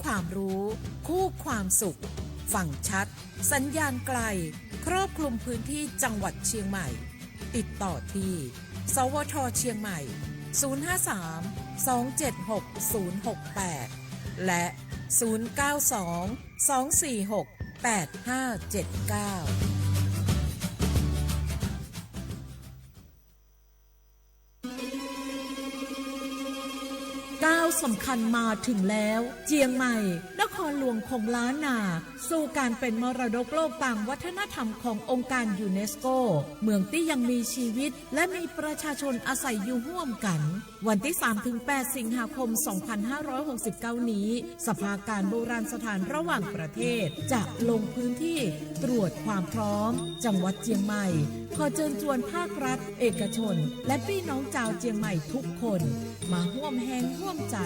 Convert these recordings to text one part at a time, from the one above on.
ความรู้คู่ความสุขฟังชัดสัญญาณไกลครอบคลุมพื้นที่จังหวัดเชียงใหม่ติดต่อที่สวทเชียงใหม่053 276 068และ092 246 8579ก้าวสำคัญมาถึงแล้วเจียงใหม่นครหลวงของล้านนาสู่การเป็นมรดกโลกต่างวัฒนธรรมขององค์การยูเนสโกเมืองที่ยังมีชีวิตและมีประชาชนอาศัยอยู่ร่วมกันวันที่ 3-8 สิงหาคม 2569 นี้สภาการโบราณสถานระหว่างประเทศจะลงพื้นที่ตรวจความพร้อมจังหวัดเจียงใหม่ขอเชิญชวนภาครัฐเอกชนและพี่น้องชาวเจียงใหม่ทุกคนมาร่วมแรงร่วมใจ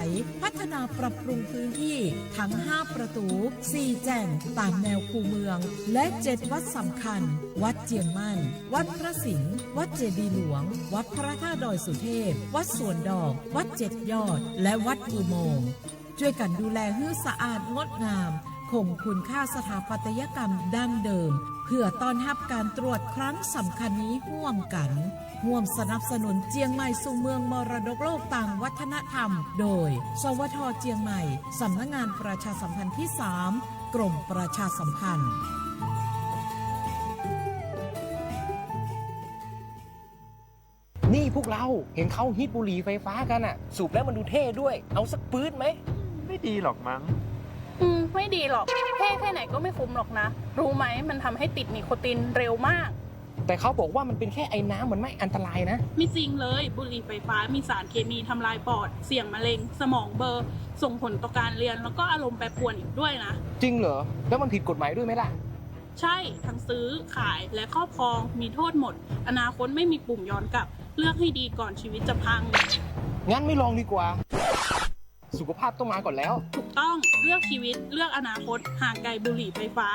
พัฒนาปรับปรุงพื้นที่ทั้ง5ประตู4แจ่งตามแนวคูเมืองและ7วัดสำคัญวัดเจียงมั่นวัดพระสิงห์วัดเจดีย์หลวงวัดพระธาตุดอยสุเทพวัดสวนดอกวัด7ยอดและวัดอุโมงค์ช่วยกันดูแลให้สะอาดงดงามคงคุณค่าสถาปัตยกรรมดั้งเดิมเพื่อต้อนรับการตรวจครั้งสำคัญนี้ร่วมกันร่วมสนับสนุนเจียงใหม่สู่เมืองมรดกโลกต่างวัฒนธรรมโดยสวทเจียงใหม่สำนักงานประชาสัมพันธ์ที่3กรมประชาสัมพันธ์นี่พวกเราเห็นเขาฮิตบุหรี่ไฟฟ้ากันอะสูบแล้วมันดูเท่ด้วยเอาสักปื๊ดไหมไม่ดีหรอกมั้งไม่ดีหรอกเท่แค่ไหนก็ไม่คุ้มหรอกนะรู้ไหมมันทำให้ติดนิโคตินเร็วมากแต่เขาบอกว่ามันเป็นแค่ไอ้น้ำมันไม่อันตรายนะไม่จริงเลยบุหรี่ไฟฟ้ามีสารเคมีทำลายปอดเสี่ยงมะเร็งสมองเบลอส่งผลต่อการเรียนแล้วก็อารมณ์แปรปรวนอีกด้วยนะจริงเหรอแล้วมันผิดกฎหมายด้วยไหมล่ะใช่ทั้งซื้อขายและครอบครองมีโทษหมดอนาคตไม่มีปุ่มย้อนกลับเลือกให้ดีก่อนชีวิตจะพังงั้นไม่ลองดีกว่าสุขภาพต้องมาก่อนแล้วถูกต้องเลือกชีวิตเลือกอนาคตห่างไกลบุหรี่ไฟฟ้า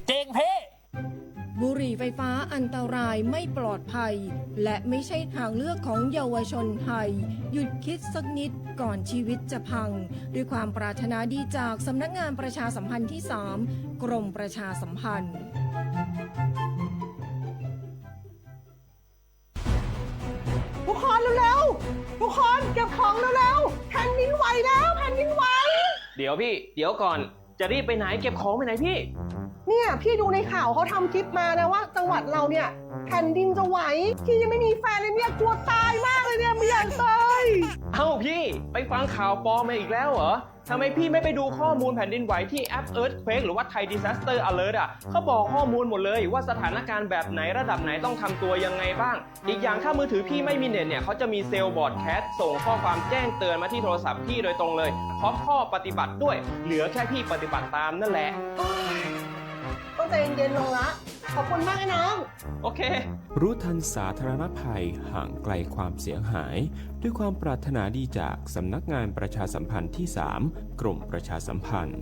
เจงเพ่บุหรี่ไฟฟ้าอันตรายไม่ปลอดภัยและไม่ใช่ทางเลือกของเยาวชนไทยหยุดคิดสักนิดก่อนชีวิตจะพังด้วยความปรารถนาดีจากสำนักงานประชาสัมพันธ์ที่3กรมประชาสัมพันธ์ทุกคนเร็วๆทุกคนเก็บของเร็วๆแผ่นดินไหวแล้วแผ่นดินไหวเดี๋ยวพี่เดี๋ยวก่อนจะรีบไปไหนเก็บของไปไหนพี่เนี่ยพี่ดูในข่าวเขาทำคลิปมานะว่าจังหวัดเราเนี่ยแผ่นดินจะไหวพี่ยังไม่มีแฟนเลยเนี่ยกลัวตายมากเลยเนี่ยไม่อยากตายเอ้าพี่ไปฟังข่าวปลอมมาอีกแล้วเหรอทำไมพี่ไม่ไปดูข้อมูลแผ่นดินไหวที่แอป Earthquake หรือว่า Thai Disaster Alert อ่ะเขาบอกข้อมูลหมดเลยว่าสถานการณ์แบบไหนระดับไหนต้องทำตัวยังไงบ้างอีกอย่างถ้ามือถือพี่ไม่มีเน็ตเนี่ยเขาจะมีเซลล์บอร์ดแคสต์ส่งข้อความแจ้งเตือนมาที่โทรศัพท์พี่โดยตรงเลยพร้อมข้อปฏิบัติด้วยเหลือแค่พี่ปฏิบัติตามนั่นแหละต้องใจเย็นๆลงละขอบคุณมากนะน้องโอเครู้ทันสาธารณภัยห่างไกลความเสียหายด้วยความปรารถนาดีจากสำนักงานประชาสัมพันธ์ที่3กรมประชาสัมพันธ์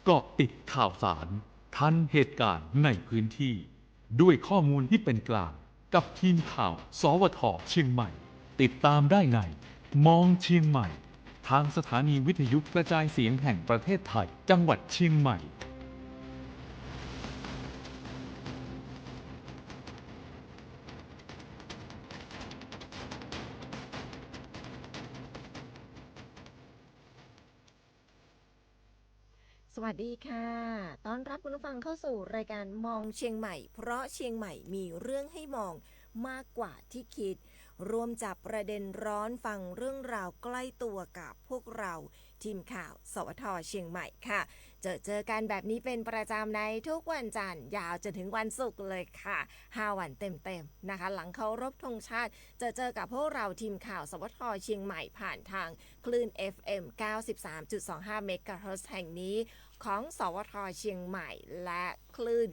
เกาะติดข่าวสารทันเหตุการณ์ในพื้นที่ ด้วยข้อมูลที่เป็นกลางกับทีมข่าว สวท.เชียงใหม่ ติดตามได้ในมองเชียงใหม่ ทางสถานีวิทยุกระจายเสียงแห่งประเทศไทย จังหวัดเชียงใหม่ สวัสดีค่ะต้อนรับคุณผู้ฟังเข้าสู่รายการมองเชียงใหม่ เพราะเชียงใหม่มีเรื่องให้มองมากกว่าที่คิด รวมจับประเด็นร้อนฟังเรื่องราวใกล้ตัวกับพวกเราทีมข่าว สวท.เชียงใหม่ค่ะเจอกันแบบนี้เป็นประจำในทุกวันจันทร์ยาวจนถึงวันศุกร์เลยค่ะ5 วันเต็มๆนะคะหลังเคารพธงชาติเจอกับพวกเราทีมข่าว สวท.เชียงใหม่ผ่านทางคลื่น FM 93.25 เมกะเฮิรตซ์แห่งนี้ของสวท.เชียงใหม่และคลื่น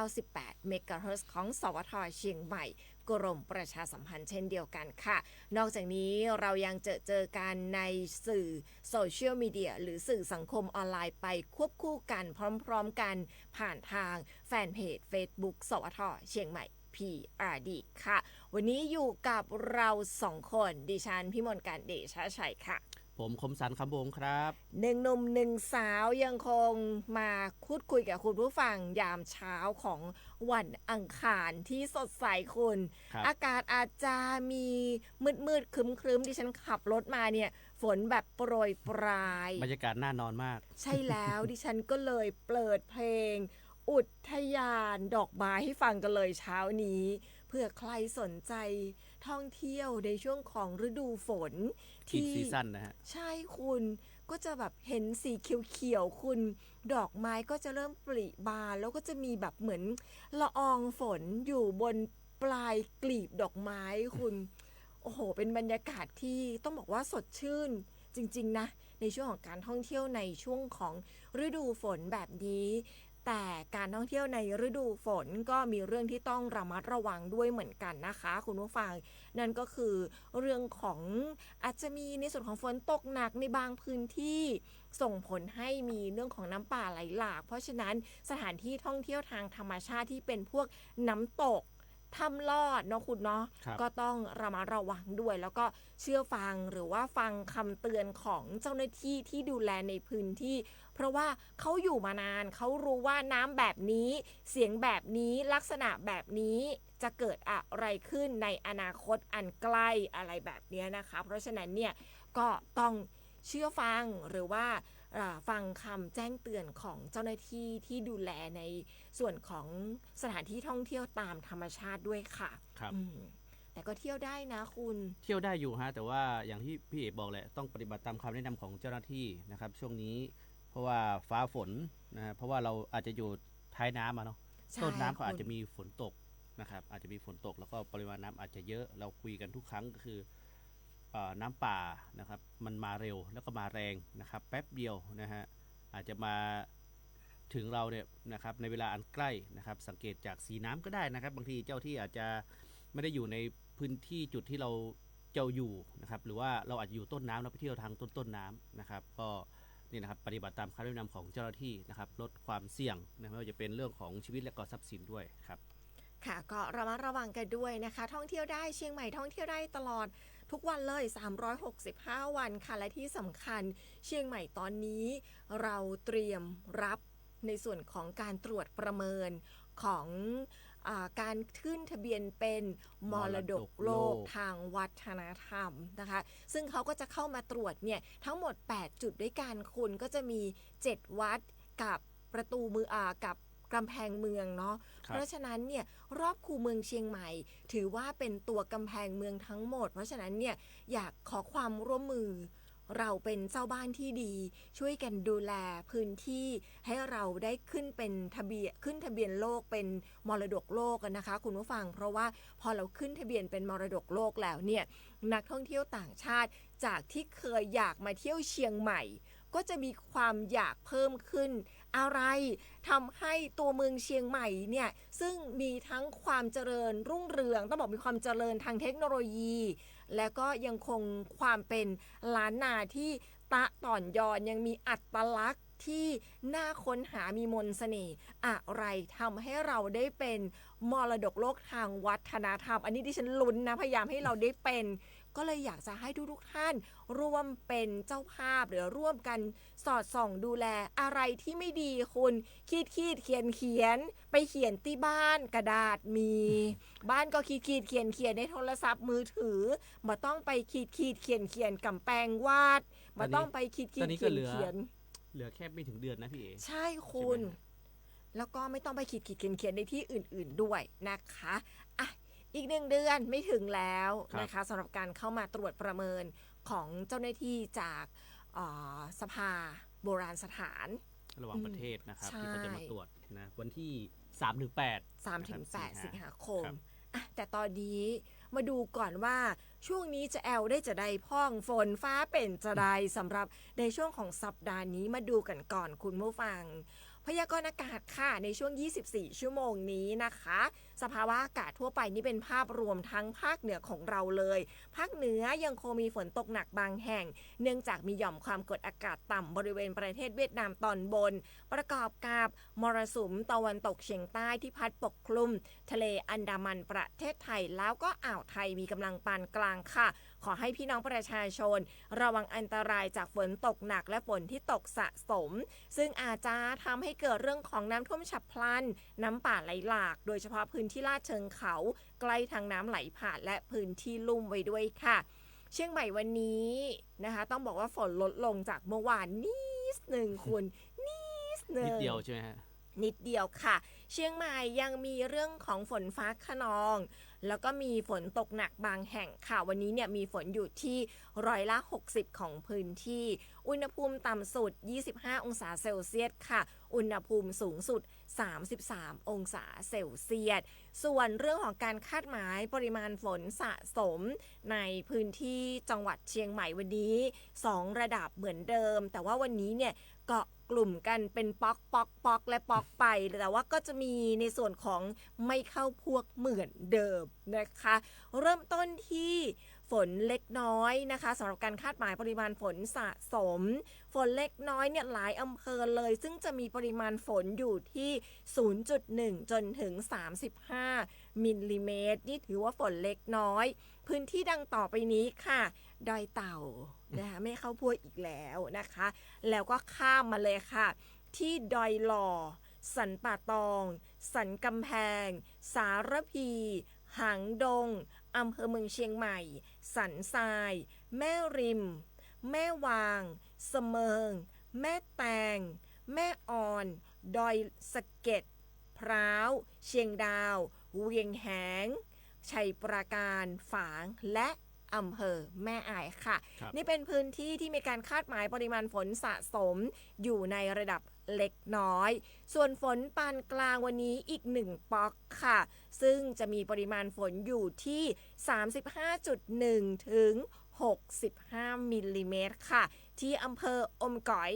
98 เมกะเฮิรตซ์ของสวท.เชียงใหม่กรมประชาสัมพันธ์เช่นเดียวกันค่ะนอกจากนี้เรายังเจอกันในสื่อโซเชียลมีเดียหรือสื่อสังคมออนไลน์ไปควบคู่กันพร้อมๆกันผ่านทางแฟนเพจ Facebook สวท.เชียงใหม่ PRD ค่ะวันนี้อยู่กับเรา2คนดิฉันพิมลการเดชะชัยค่ะผมคมสันคำบงครับหนึ่งหนุ่มหนึ่งสาวยังคงมาพูดคุยกับคุณผู้ฟังยามเช้าของวันอังคารที่สดใสคุณอากาศอาจจะมีมืดๆครึ้มๆดิฉันขับรถมาเนี่ยฝนแบบโปรยปลายบรรยากาศน่านอนมากใช่แล้วดิฉันก็เลยเปิดเพลงอุทยานดอกไม้ให้ฟังกันเลยเช้านี้เพื่อใครสนใจท่องเที่ยวในช่วงของฤดูฝนที่ซีซั่นนะฮะใช่คุณก็จะแบบเห็นสีเขียวๆคุณดอกไม้ก็จะเริ่มปริบานแล้วก็จะมีแบบเหมือนละอองฝนอยู่บนปลายกลีบดอกไม้คุณโอ้โหเป็นบรรยากาศที่ต้องบอกว่าสดชื่นจริงๆนะในช่วงของการท่องเที่ยวในช่วงของฤดูฝนแบบนี้แต่การท่องเที่ยวในฤดูฝนก็มีเรื่องที่ต้องระมัดระวังด้วยเหมือนกันนะคะคุณผู้ฟังนั่นก็คือเรื่องของอาจจะมีในส่วนของฝนตกหนักในบางพื้นที่ส่งผลให้มีเรื่องของน้ำป่าไหลหลากเพราะฉะนั้นสถานที่ท่องเที่ยวทางธรรมชาติที่เป็นพวกน้ำตกถ้ำลอดเนาะคุณเนาะก็ต้องระมัดระวังด้วยแล้วก็เชื่อฟังหรือว่าฟังคำเตือนของเจ้าหน้าที่ที่ดูแลในพื้นที่เพราะว่าเขาอยู่มานานเขารู้ว่าน้ำแบบนี้เสียงแบบนี้ลักษณะแบบนี้จะเกิดอะไรขึ้นในอนาคตอันใกล้อะไรแบบนี้นะคะเพราะฉะนั้นเนี่ยก็ต้องเชื่อฟังหรือว่าฟังคำแจ้งเตือนของเจ้าหน้าที่ที่ดูแลในส่วนของสถานที่ท่องเที่ยวตามธรรมชาติด้วยค่ะครับแต่ก็เที่ยวได้นะคุณเที่ยวได้อยู่ฮะแต่ว่าอย่างที่พี่เอกบอกแหละต้องปฏิบัติตามคำแนะนำของเจ้าหน้าที่นะครับช่วงนี้เพราะว่าฟ้าฝนนะฮะเพราะว่าเราอาจจะอยู่ท้ายน้ำเนาะต้นน้ำเขาอาจจะมีฝนตกนะครับอาจจะมีฝนตกแล้วก็ปริมาณน้ำอาจจะเยอะเราคุยกันทุกครั้งก็คือน้ำป่านะครับมันมาเร็วแล้วก็มาแรงนะครับแป๊บเดียวนะฮะอาจจะมาถึงเราเนี่ยนะครับในเวลาอันใกล้นะครับสังเกตจากสีน้ำก็ได้นะครับบางทีเจ้าที่อาจจะไม่ได้อยู่ในพื้นที่จุดที่เราอยู่นะครับหรือว่าเราอาจจะอยู่ต้นน้ำเราไปเที่ยวทางต้นน้ำนะครับก็นี่นะครับปฏิบัติตามคำแนะนำของเจ้าหน้าที่นะครับลดความเสี่ยงนะไม่ว่าจะเป็นเรื่องของชีวิตและก็ทรัพย์สินด้วยครับค่ะก็ระมัดระวังกันด้วยนะคะท่องเที่ยวได้เชียงใหม่ท่องเที่ยวได้ตลอดทุกวันเลย365วันค่ะและที่สำคัญเชียงใหม่ตอนนี้เราเตรียมรับในส่วนของการตรวจประเมินของการขึ้นทะเบียนเป็นมรดกโลกทางวัฒนธรรมนะคะซึ่งเขาก็จะเข้ามาตรวจเนี่ยทั้งหมด8จุดด้วยกันคุณก็จะมี7วัดกับประตูมือกับกำแพงเมืองเนาะเพราะฉะนั้นเนี่ยรอบคูเมืองเชียงใหม่ถือว่าเป็นตัวกำแพงเมืองทั้งหมดเพราะฉะนั้นเนี่ยอยากขอความร่วมมือเราเป็นเจ้าบ้านที่ดีช่วยกันดูแลพื้นที่ให้เราได้ขึ้นทะเบียนโลกเป็นมรดกโลกกันนะคะคุณผู้ฟังเพราะว่าพอเราขึ้นทะเบียนเป็นมรดกโลกแล้วเนี่ยนักท่องเที่ยวต่างชาติจากที่เคยอยากมาเที่ยวเชียงใหม่ก็จะมีความอยากเพิ่มขึ้นอะไรทำให้ตัวเมืองเชียงใหม่เนี่ยซึ่งมีทั้งความเจริญรุ่งเรืองต้องบอกมีความเจริญทางเทคโนโลยีและก็ยังคงความเป็นล้านนาที่ตะต่อนยอนยังมีอัตลักษณ์ ที่น่าค้นหามีมนต์เสน่ห์อะไรทำให้เราได้เป็นมรดกโลกทางวัฒนธรรม อันนี้ดิฉันลุ้นนะพยายามให้เราได้เป็น ก็เลยอยากจะให้ทุกท่านร่วมเป็นเจ้าภาพหรือร่วมกันสอดส่องดูแลอะไรที่ไม่ดีคุณขีดเขียนไปเขียนที่บ้านกระดาษมี บ้านก็ขีดเขียนในโทรศัพท์มือถือมาต้องไปขีดเขียนกำแพงวาดมาต้องไปขีดเขียน เหลือแค่ไม่ถึงเดือนนะพี่เอ๋ ใช่คุณ ใช่ไหม แล้วก็ไม่ต้องไปขีดเขียนในที่อื่นๆด้วยนะคะอ่ะอีก1 เดือนไม่ถึงแล้วนะคะสำหรับการเข้ามาตรวจประเมินของเจ้าหน้าที่จากสภาโบราณสถาน ระหว่างประเทศนะครับ ใช่ ที่เขาจะมาตรวจนะวันที่ 3-8 3-8 สิงหาคม ครับ อ่ะแต่ตอนนี้มาดูก่อนว่าช่วงนี้จะแอลได้จะได้พ่องฝนฟ้าเป็นจะได้สำหรับในช่วงของสัปดาห์นี้มาดูกันก่อนคุณผู้ฟัง พยากรณ์อากาศค่ะในช่วง 24 ชั่วโมงนี้นะคะ สภาวะอากาศทั่วไปนี่เป็นภาพรวมทั้งภาคเหนือของเราเลย ภาคเหนือยังคงมีฝนตกหนักบางแห่ง เนื่องจากมีหย่อมความกดอากาศต่ำบริเวณประเทศเวียดนามตอนบน ประกอบกับมรสุมตะวันตกเฉียงใต้ที่พัดปกคลุม ทะเลอันดามันประเทศไทยแล้วก็อ่าวไทยมีกำลังปานกลางค่ะ ขอให้พี่น้องประชาชน ระวังอันตรายจากฝนตกหนักและฝนที่ตกสะสม ซึ่งอาจจะทำให้เกิดเรื่องของน้ำท่วมฉับพลัน น้ำป่าไหลหลาก โดยเฉพาะพื้นที่ลาดเชิงเขา ใกล้ทางน้ำไหลผ่านและพื้นที่ลุ่มไว้ด้วยค่ะ เชียงใหม่วันนี้นะคะต้องบอกว่าฝนลดลงจากเมื่อวานนิดหนึ่งคุณนิดหนึ่ง นิดเดียวใช่ไหมฮะ นิดเดียวค่ะ เชียงใหม่ยังมีเรื่องของฝนฟ้าคะนอง แล้วก็มีฝนตกหนักบางแห่งค่ะ วันนี้เนี่ยมีฝนอยู่ที่60%ของพื้นที่ อุณหภูมิต่ำสุด 25 องศาเซลเซียสค่ะ อุณหภูมิสูงสุด 33 องศาเซลเซียส ส่วนเรื่องของการคาดหมายปริมาณฝนสะสมในพื้นที่จังหวัดเชียงใหม่วันนี้ 2 ระดับเหมือนเดิม แต่ว่าวันนี้เนี่ยเกาะกลุ่มกันเป็นป๊อกและป๊อกไป แต่ว่าก็จะมีในส่วนของไม่เข้าพวกเหมือนเดิมนะคะ เริ่มต้นที่ฝนเล็กน้อยนะคะสำหรับการคาดหมายปริมาณฝนสะสม ฝนเล็กน้อยเนี่ยหลายอำเภอเลย ซึ่งจะมีปริมาณฝนอยู่ที่ 0.1 จนถึง 35 มิลลิเมตร นี่ถือว่าฝนเล็กน้อย พื้นที่ดังต่อไปนี้ค่ะ ดอยเต่านะคะไม่เข้าพวกอีกแล้วนะคะ แล้วก็ข้ามมาเลยค่ะ ที่ดอยหล่อ สันป่าตอง สันกำแพง สารพี หางดง อำเภอเมืองเชียงใหม่ สันทราย แม่ริม แม่วางเสมิง แม่แตง แม่อ่อน ดอยสะเก็ด พร้าว เชียงดาว เวียงแหง ชัยปราการ ฝาง และอำเภอแม่อายค่ะ ครับ นี่เป็นพื้นที่ที่มีการคาดหมายปริมาณฝนสะสมอยู่ในระดับเล็กน้อย ส่วนฝนปานกลางวันนี้อีก1ป๊อกค่ะ ซึ่งจะมีปริมาณฝนอยู่ที่ 35.1 ถึง 65 มิลลิเมตรค่ะ ที่อำเภออมก๋อย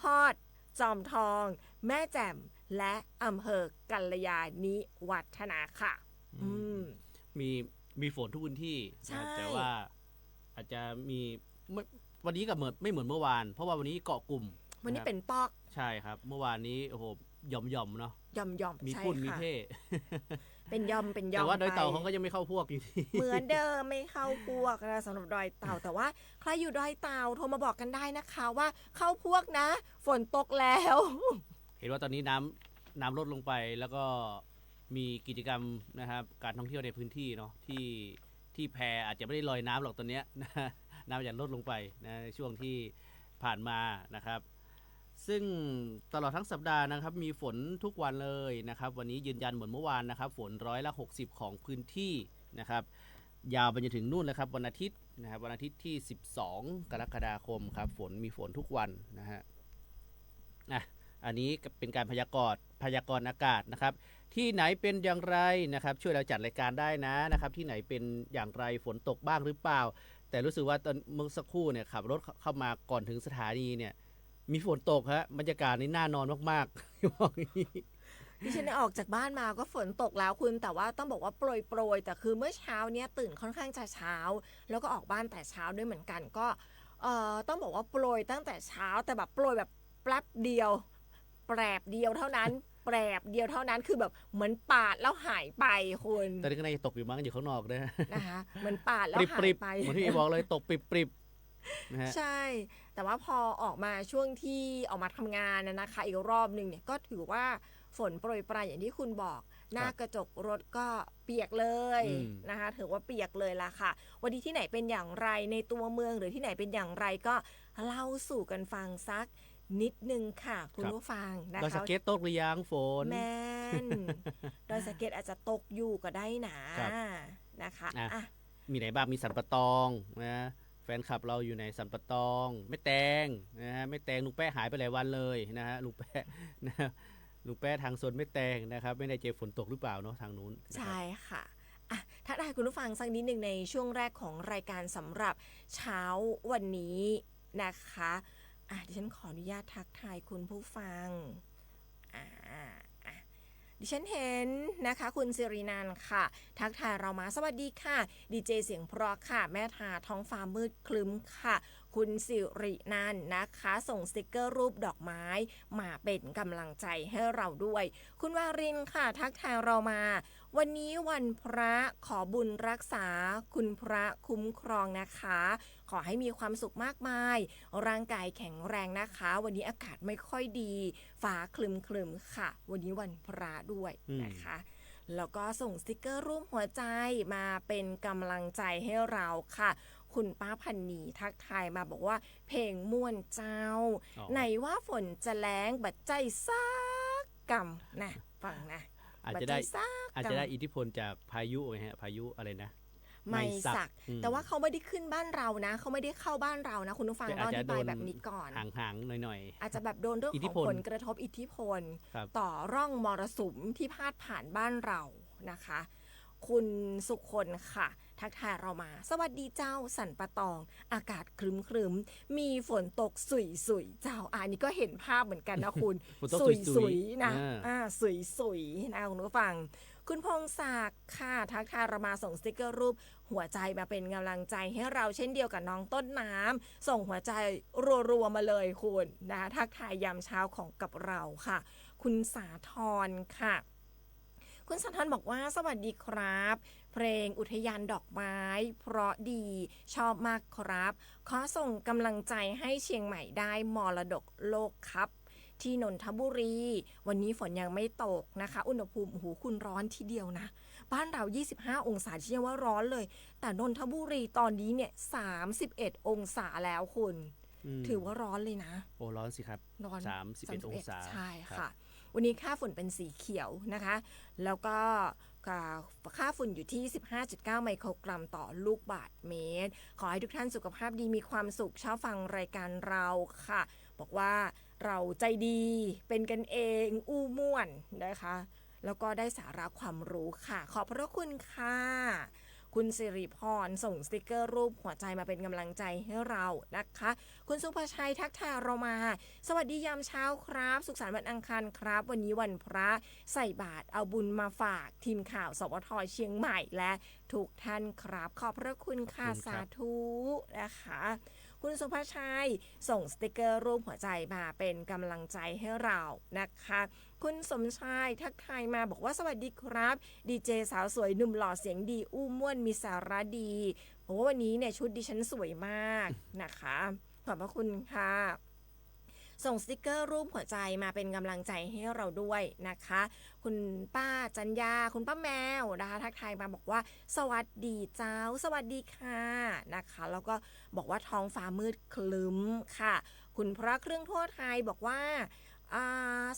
ฮอด จอมทอง แม่แจ่ม และอำเภอกัลยาณิวัฒนาค่ะ มีฝนทุกพื้นที่ ใช่ นะแต่ว่าอาจจะมีวันนี้กับไม่เหมือนเมื่อวาน เพราะว่าวันนี้เกาะกลุ่ม วันนี้ ะครับ เป็นปอก ใช่ครับ เมื่อวานนี้โอ้โหหย่อมๆเนาะ ยอม มี ใช่ พุ่นมี ค่ะ เท่ เป็นยอม แต่ว่าดอยเต่า ไป เขาก็ยังไม่เข้าพวกอยู่ที่ เหมือนเดิมไม่เข้าพวกนะสำหรับดอยเต่า แต่ว่าใครอยู่ดอยเต่าโทรมาบอกกันได้นะคะว่าเข้าพวกนะ ฝนตกแล้ว เห็นว่าตอนนี้น้ำลดลงไปแล้วก็มีกิจกรรมนะครับการท่องเที่ยวในพื้นที่เนาะที่แพอาจจะไม่ได้ลอยน้ำหรอกตอนเนี้ย นะน้ำอาจจะลดลงไปนะในช่วงที่ผ่านมานะครับ ซึ่งตลอดทั้งสัปดาห์นะครับมีฝนทุกวันเลยนะครับ วันนี้ยืนยันเหมือนเมื่อวานนะครับ ฝน60%ของพื้นที่นะครับ ยาวไปจนถึงนู่นเลยครับวันอาทิตย์นะครับวันอาทิตย์ที่ 12 กรกฎาคมครับมีฝนทุกวันนะฮะอันนี้เป็นการพยากรณ์อากาศนะครับ ที่ไหนเป็นอย่างไรนะครับช่วยเราจัดรายการได้นะครับที่ไหนเป็นอย่างไรฝนตกบ้างหรือเปล่า แต่รู้สึกว่าตอนเมื่อสักครู่เนี่ยขับรถเข้ามาก่อนถึงสถานีเนี่ยมีฝนตกฮะบรรยากาศนี่น่านอนมากๆบอกอย่างนี้ ดิฉันได้ออกจากบ้านมาก็ฝนตกแล้วคุณแต่ว่าต้องบอกว่าโปรยแต่คือเมื่อเช้าเนี้ยตื่นค่อนข้างจะเช้า แล้วก็ออกบ้านแต่เช้าด้วยเหมือนกันก็ต้องบอกว่าโปรยตั้งแต่เช้าแต่แบบโปรยแบบ แป๊บเดียวแปรบเดียวเท่านั้น แปรบเดียวเท่านั้นคือแบบเหมือนปาดแล้วหายไปคุณ ตอนนี้ก็น่าจะตกอยู่มั้งอยู่ข้างนอกนะ นะคะเหมือนปาดแล้ว ปริบ หา ปริ ย บ ไป เหมือนที่เอบอกเลยตกปริบปริบนะฮะ ใช่ แต่ว่าพอออกมาช่วงที่ออกมาทำงานนะคะอีกรอบหนึ่งเนี่ยก็ถือว่าฝนโปรยปลายอย่างที่คุณบอก หน้ากระจกรถก็เปียกเลยนะคะถือว่าเปียกเลยล่ะค่ะวันนี้ที่ไหนเป็นอย่างไรในตัวเมืองหรือที่ไหนเป็นอย่างไรก็เล่าสู่กันฟังสักนิดนึงค่ะคุณผู้ฟังนะ ดอยสะ คะ เก็ตตกหรือยังฝน แมนดอยสะเก็ตอาจจะตกอยู่ก็ได้นะครับ นะคะ อ่ะ อ่ะ มีไหนบ้างมีสันปะตองนะแฟนคลับเราอยู่ในสันปะตองไม่แตงนะฮะไม่แตงลุงแป้หายไปหลายวันเลยนะฮะลุงแป้นะลุงแป้ทางโซนไม่แตงนะครับไม่ได้เจอฝนตกหรือเปล่าเนาะทางนู้นนะครับ ใช่ค่ะอ่ะถ้าได้คุณผู้ฟังสักนิดหนึ่งในช่วงแรกของรายการสำหรับเช้าวันนี้นะคะดิฉันขออนุญาตทักทายคุณผู้ฟังดิฉันเห็นนะคะคุณสิรินันท์ค่ะทักทายเรามาสวัสดีค่ะดีเจเสียงเพราะค่ะแม่ทาท้องฟ้ามืดคลึ้มค่ะคุณสิรินันท์นะคะส่งสติกเกอร์รูปดอกไม้มาเป็นกำลังใจให้เราด้วยคุณวารินค่ะทักทายเรามาวันนี้วันพระขอบุญรักษาคุณพระคุ้มครองนะคะขอให้มีความสุขมากมายร่างกายแข็งแรงนะคะวันนี้อากาศไม่ค่อยดีฟ้าคลึมๆค่ะวันนี้วันพระด้วยนะคะแล้วก็ส่งสติกเกอร์รูปหัวใจมาเป็นกำลังใจให้เราค่ะคุณป้าพันนีทักทายมาบอกว่าเพลงม่วนเจ้าไหนว่าฝนจะแรงบัดใจซักกำนะฟังนะอาจจะได้อิทธิพลจากพายุไงฮะพายุอะไรนะไม่สักแต่ว่าเขาไม่ได้ขึ้นบ้านเรานะเขาไม่ได้เข้าบ้านเรานะคุณผู้ฟังต้องอธิบายแบบนี้ก่อนห่างๆหน่อยๆอาจจะแบบโดนเรื่องของผลกระทบอิทธิพลต่อร่องมรสุมที่พาดผ่านบ้านเรานะคะคุณสุคนค่ะทักทายเรามาสวัสดีเจ้าสันปะตองอากาศครึมๆมีฝนตกสุยๆเจ้าอันนี้ก็เห็นภาพเหมือนกันนะคุณสุยๆนะสุยๆนะคุณผู้ฟังคุณพงศักดิ์ค่ะทักทายเรามาส่งสติกเกอร์รูปหัวใจมาเป็นกำลังใจให้เราเช่นเดียวกับน้องต้นน้ำส่งหัวใจรัวๆมาเลยคุณนะคะทักทายยามเช้าของกับเราค่ะคุณสาธรค่ะคุณสาธรบอกว่าสวัสดีครับเพลงอุทยานดอกไม้เพราะดีชอบมากครับขอส่งกำลังใจให้เชียงใหม่ได้มรดกโลกครับที่นนทบุรีวันนี้ฝนยังไม่ตกนะคะอุณหภูมิคุณร้อนทีเดียวนะบ้านเรา25องศาที่ยังว่าร้อนเลยแต่นนทบุรีตอนนี้เนี่ย31องศาแล้วคุณถือว่าร้อนเลยนะโอ้ร้อนสิครับร้อน31องศาใช่ค่ะวันนี้ค่าฝุ่นเป็นสีเขียวนะคะแล้วก็ค่าฝุ่นอยู่ที่ 15.9 ไมโครกรัมต่อลูกบาศก์เมตรขอให้ทุกท่านสุขภาพดีมีความสุขชอบฟังรายการเราค่ะบอกว่าเราใจดีเป็นกันเองอู้ม่วนนะคะแล้วก็ได้สาระความรู้ค่ะขอบพระคุณค่ะคุณสิริพรส่งสติกเกอร์รูปหัวใจมาเป็นกำลังใจให้เรานะคะคุณสุภชัยทักทายเรามาสวัสดียามเช้าครับสุขสันต์วันอังคารครับวันนี้วันพระใส่บาตรเอาบุญมาฝากทีมข่าวสวท.เชียงใหม่และทุกท่านครับขอบพระคุณค่ะสาธุนะคะคุณสุภชัยส่งสติกเกอร์รูปหัวใจมาเป็นกำลังใจให้เรานะคะคุณสมชายทักทายมาบอกว่าสวัสดีครับดีเจสาวสวยหนุ่มหล่อเสียงดีอู้ม่วนมีสาระดีบอกว่าวันนี้เนี่ยชุดดิฉันสวยมากนะคะขอบพระคุณค่ะส่งสติกเกอร์รูปหัวใจมาเป็นกำลังใจให้เราด้วยนะคะคุณป้าจันยาคุณป้าแมวนะคะทักทายมาบอกว่าสวัสดีเจ้าสวัสดีค่ะนะคะแล้วก็บอกว่าท้องฟ้ามืดคลึ้มค่ะคุณพระเครื่องทั่วไทยบอกว่า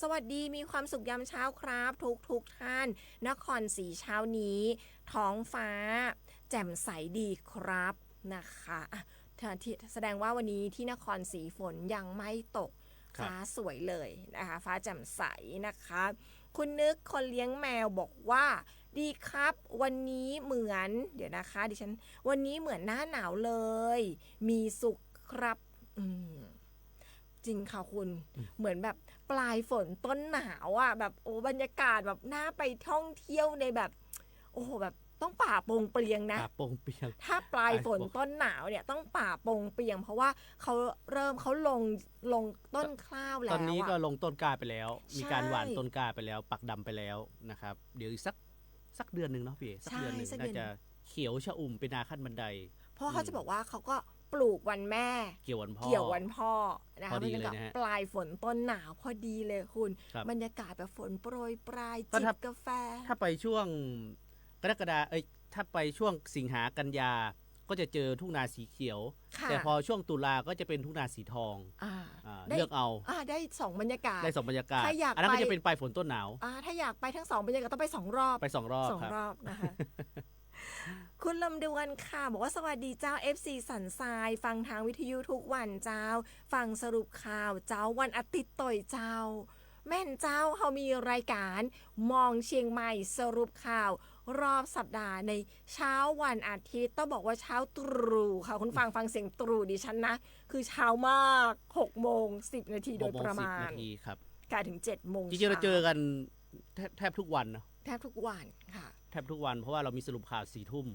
สวัสดีมีความสุขยามเช้าครับทุกท่านนครศรีเช้านี้ท้องฟ้าแจ่มใสดีครับนะคะแสดงว่าวันนี้ที่นครศรีฝนยังไม่ตกฟ้าสวยเลยนะคะฟ้าแจ่มใสนะคะคุณนึกคนเลี้ยงแมวบอกว่าดีครับวันนี้เหมือนเดี๋ยวนะคะดิฉันวันนี้เหมือนหน้าหนาวเลยมีสุขครับจริงค่ะคุณเหมือนแบบปลายฝนต้นหนาวอ่ะแบบโอ้บรรยากาศแบบน่าไปท่องเที่ยวในแบบโอ้โหแบบ ต้องป่าปงเปลียงนะ ป่าโปงเปียง ถ้าปลายฝนต้นหนาวเนี่ยต้องป่าปงเปียง เพราะว่าเขาลงต้นข้าวแล้ว ตอนนี้ก็ อะ ลงต้นกล้าไปแล้ว มีการ ใช่ หว่านต้นกล้าไปแล้ว ปักดำไปแล้วนะครับ เดี๋ยวอีกสักเดือนหนึ่งเนาะพี่สัก ใช่ เดือนหนึ่ง สักเดื น่า อน จะเขียวชะอุ่มเป็นนาขั้นบันได เพราะเขาจะบอกว่าเขาก็ปลูกวันแม่ เกี่ยววันพ่อ เกี่ยววันพ่อนะ พ คะ อดี มัน เลย ก็ นะฮะ ปลายฝนต้นหนาวพอดีเลยคุณ ครับ บรรยากาศแบบฝนโปรยปลาย ก็ จิ ถ้า บกาแฟ ถ้าไปช่วงกรกฎาถ้าไปช่วงสิงหากันยาก็จะเจอทุ่งนาสีเขียว ค่ะ แต่พอช่วงตุลาก็จะเป็นทุ่งนาสีทอง อ่า เลือกเอา ได้สองบรรยากาศ ได้สองบรรยากาศ ถ้าอยาก อันนั้น ไป ก็จะเป็นปลายฝนต้นหนาว ถ้าอยากไปทั้งสองบรรยากาศต้องไปสองรอบ ไปสองรอบ สอง ครับ รอบนะคะ คุณลำดวนค่ะ บอกว่าสวัสดีเจ้า FC สันทราย ฟังทางวิทยุทุกวันเจ้า ฟังสรุปข่าวเจ้าวันอาทิตย์ต่อยเจ้า แม่นเจ้าเขามีรายการมองเชียงใหม่สรุปข่าว รอบสัปดาห์ในเช้าวันอาทิตย์ต้องบอกว่าเช้าตรู่ค่ะคุณฟังเสียงตรู่ดิฉันนะ คือเช้ามาก6โมง10นาทีโดยประมา 6 ณ นาทีครับ กลายถึง7โมง จริงๆเราเจอกันแทบทุกวันเนอะ แทบทุกวันค่ะ แทบทุกวันเพราะว่าเรามีสรุปข่าว4 ทุ่ม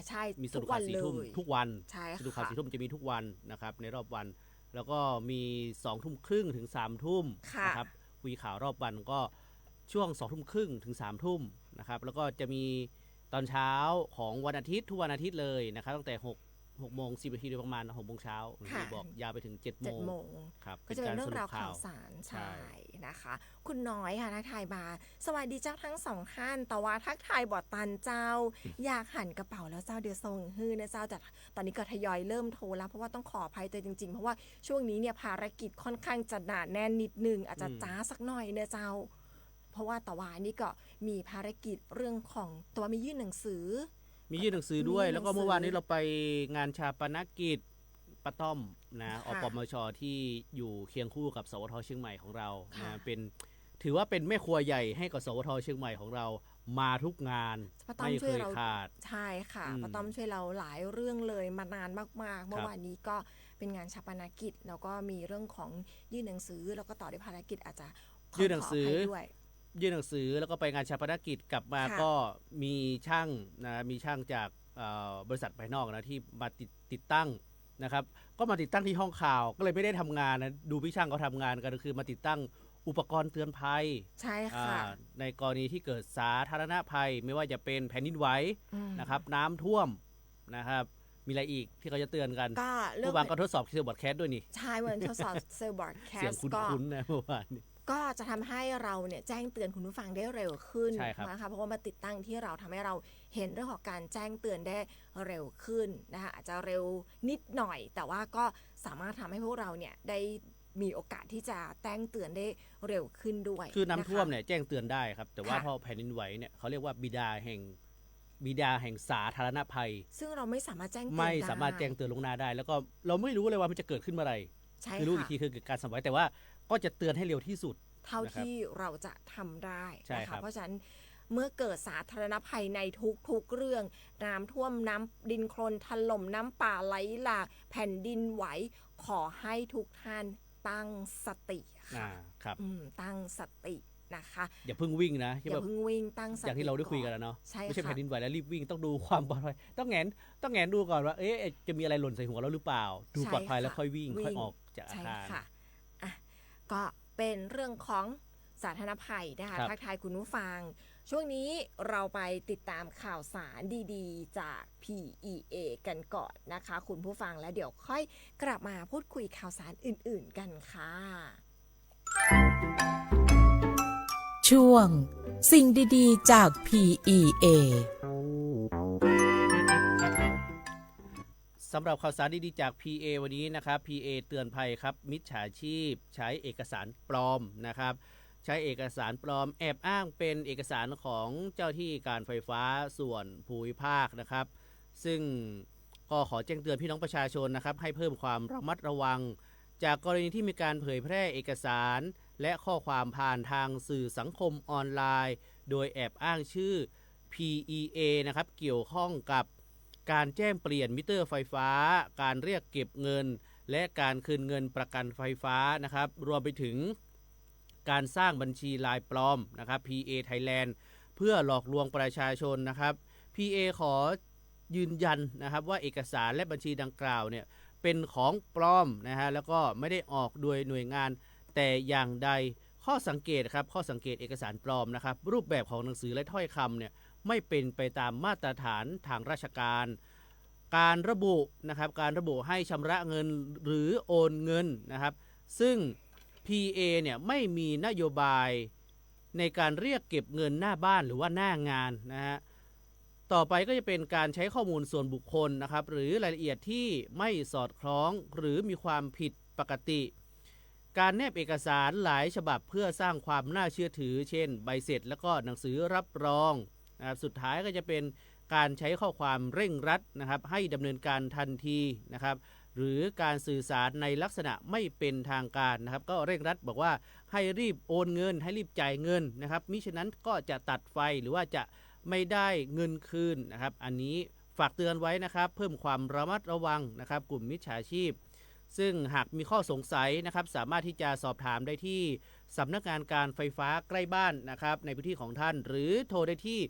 ใช่ มีส ทุ รุป กวั ข่าวน 4 เล ทุ่ม ย ทุกวัน ใช่ สรุปข่าว ค่ะ 4 ทุ่มจะมีทุกวันนะครับในรอบวัน แล้วก็มี2 ทุ่มครึ่งถึง3 ทุ่ม ค่ะ นะครับคุยข่าวรอบวันก็ช่วง2 ทุ่มครึ่งถึง3 ทุ่มนะครับแล้วก็จะมีตอนเช้าของวันอาทิตย์ทุกวันอาทิตย์เลยนะครับตั้งแต่6โมง10 นาทีโดยประมาณ6 โมงเช้า ค่ะ บอกยาวไปถึง7 โมง 7โมง ครับ ก็จะเป็นเรื่องราว ป็นก ข่าวสาร ใช่ ใช่นะคะ คุณน้อยค่ะทักทายมาสวัสดีเจ้าทั้งสองท่านแต่ว่าทักทายบอดตันเจ้า อยากหันกระเป๋าแล้วเจ้าเดี๋ยวส่งฮื้อนะเจ้าแต่ตอนนี้ก็ทยอยเริ่มโทรแล้วเพราะว่าต้องขออภัยตัวจริงๆ เพราะว่าช่วงนี้เนี่ยภารกิจค่อนข้างจะหนาแน่นนิดนึงอาจจะจ้าสักหน่อยนะเจ้า เพราะว่าตะวันนี่ก็มีภารกิจเรื่องของตัวมียื่นหนังสือ มียื่นหนังสือด้วย มีหนังสือ แล้วก็เมื่อวานนี้เราไปงานชาปนกิจป้าต้อมนะ ค่ะ อปมชที่อยู่เคียงคู่กับสวทเชียงใหม่ของเรา ค่ะ นะเป็นถือว่าเป็นแม่ครัวใหญ่ให้กับสวทเชียงใหม่ของเรามาทุกงาน ป้าต้อม ไม่ ช่ เค วย ย เรา ขาด ใช่ค่ะ อืม ป้าต้อมช่วยเราหลายเรื่องเลยมานานมากๆ เมื่อวานนี้ก็เป็นงานชาปนกิจแล้วก็มีเรื่องของยื่นหนังสือแล้วก็ต่อด้วยภารกิจอาจจะข ยื่นหนังสือ ขภัยด้วย ยื่นหนังสือแล้วก็ไปงานชาปนกิจกลับมา ค่ะ ก็มีช่างนะมีช่างจากบริษัทภายนอกนะที่มาติดตั้งนะครับ ก็มาติดตั้งที่ห้องข่าวก็เลยไม่ได้ทำงานนะดูพี่ช่างเขาทำงานกันก็คือมาติดตั้งอุปกรณ์เตือนภัย ใช่ค่ะ ในกรณีที่เกิดสาธารณภัย ไม่ว่าจะเป็นแผ่นดินไหว อืม นะครับน้ำท่วมนะครับ มีอะไรอีกที่เขาจะเตือนกัน ก็เรื่อ เมื่อวานก็ทดสอบเซลล์บอร์ดแคสด้วยนี่ ใช่เหมือนทดสอบเซลล์บอร์ดแค เสียง ส คุ ก็ ้นๆนะเมื่อวานนี้ ก็จะทำให้เราเนี่ยแจ้งเตือนคุณผู้ฟังได้เร็วขึ้น ใช่ครับ นะคะเพราะว่ามาติดตั้งที่เราทำให้เราเห็นเรื่องของการแจ้งเตือนได้เร็วขึ้นนะคะอาจจะเร็วนิดหน่อย แต่ว่าก็สามารถทำให้พวกเราเนี่ยได้มีโอกาสที่จะแจ้งเตือนได้เร็วขึ้นด้วย คือน้ำท่วม ะคะ เนี่ยแจ้งเตือนได้ครับ แต่ว่า ค่ะ พอแผ่นดินไหวเนี่ยเขาเรียกว่าบิดาแห่งสาธารณภัย ซึ่งเราไม่สามารถแจ้งเตือน ไม่ ได้ สามารถแจ้งเตือนลวงหน้าได้ แล้วก็เราไม่รู้เลยว่ามันจะเกิดขึ้นเมื่อไหร่ ใช่ คือรู้อีก ค่ะ ทีคือเกิดการสั่นไหวแต่ว่าก็จะเตือนให้เร็วที่สุด เท่า นะครับ ที่เราจะทำได้ ใช่ นะ ครั คะ บ เพราะฉะนั้นเมื่อเกิดสาธารณภัยในทุกๆเรื่อง น้ำท่วมน้ำดินโคลนถล่มน้ำป่าไหลหลากแผ่นดินไหวขอให้ทุกท่านตั้งสติค่ะ ครับ ตั้งสตินะคะ อย่าเพิ่งวิ่งนะ อย่าเพิ่งวิ่งตั้งสติ อย่างที่เราได้คุยกันแล้วเนาะ ใช่ ไม่ใช่ ค่ะ แผ่นดินไหวแล้วรีบวิ่งต้องดูความปลอดภัยต้องแงนดูก่อนว่าเอ๊ะจะมีอะไรหล่นใส่หัวเราหรือเปล่า ดูปลอดภัยแล้วค่อยวิ่งค่อยออกจากอา ใช่ คาร ค่ะอ่ะ ก็เป็นเรื่องของสาธารณภัยนะคะ ครับ ทักทายคุณผู้ฟัง ช่วงนี้เราไปติดตามข่าวสารดีๆ จาก PEA กันก่อนนะคะ คุณผู้ฟังแล้วเดี๋ยวค่อยกลับมาพูดคุยข่าวสารอื่นๆกันค่ะ ช่วง สิ่งดีๆ จาก PEA สำหรับข่าวสารดีๆจาก PA วันนี้นะครับ PA เตือนภัยครับมิจฉาชีพใช้เอกสารปลอมนะครับใช้เอกสารปลอมแอบอ้างเป็นเอกสารของเจ้าที่การไฟฟ้าส่วนภูมิภาคนะครับซึ่งก็ขอแจ้งเตือนพี่น้องประชาชนนะครับให้เพิ่มความระมัดระวัง จากกรณีที่มีการเผยแพร่เอกสารและข้อความผ่านทางสื่อสังคมออนไลน์ โดยแอบอ้างชื่อ PEA นะครับเกี่ยวข้องกับการแจ้งเปลี่ยนมิเตอร์ไฟฟ้า การเรียกเก็บเงิน และการคืนเงินประกันไฟฟ้านะครับรวมไปถึงการสร้างบัญชีลายปลอมนะครับ PA Thailand เพื่อหลอกลวงประชาชนนะครับ PA ขอยืนยันนะครับว่าเอกสารและบัญชีดังกล่าวเนี่ยเป็นของปลอมนะฮะแล้วก็ไม่ได้ออกโดยหน่วยงานแต่อย่างใดข้อสังเกตครับข้อสังเกตเอกสารปลอมนะครับรูปแบบของหนังสือและถ้อยคำเนี่ยไม่เป็นไปตามมาตรฐานทางราชการการระบุนะครับการระบุให้ชำระเงินหรือโอนเงินนะครับซึ่ง PA เนี่ยไม่มีนโยบายในการเรียกเก็บเงินหน้าบ้านหรือว่าหน้างานนะฮะต่อไปก็จะเป็นการใช้ข้อมูลส่วนบุคคลนะครับหรือรายละเอียดที่ไม่สอดคล้องหรือมีความผิดปกติการแนบเอกสารหลายฉบับเพื่อสร้างความน่าเชื่อถือเช่นใบเสร็จแล้วก็หนังสือรับรองนะครับสุดท้ายก็จะเป็นการใช้ข้อความเร่งรัดนะครับให้ดำเนินการทันทีนะครับหรือการสื่อสารในลักษณะไม่เป็นทางการนะครับก็เร่งรัดบอกว่าให้รีบโอนเงินให้รีบจ่ายเงินนะครับมิฉะนั้นก็จะตัดไฟหรือว่าจะไม่ได้เงินคืนนะครับอันนี้ฝากเตือนไว้นะครับเพิ่มความระมัดระวังนะครับกลุ่มมิจฉาชีพซึ่งหากมีข้อสงสัยนะครับสามารถที่จะสอบถามได้ที่สำนักงานการไฟฟ้าใกล้บ้านนะครับในพื้นที่ของท่านหรือโทรได้ที่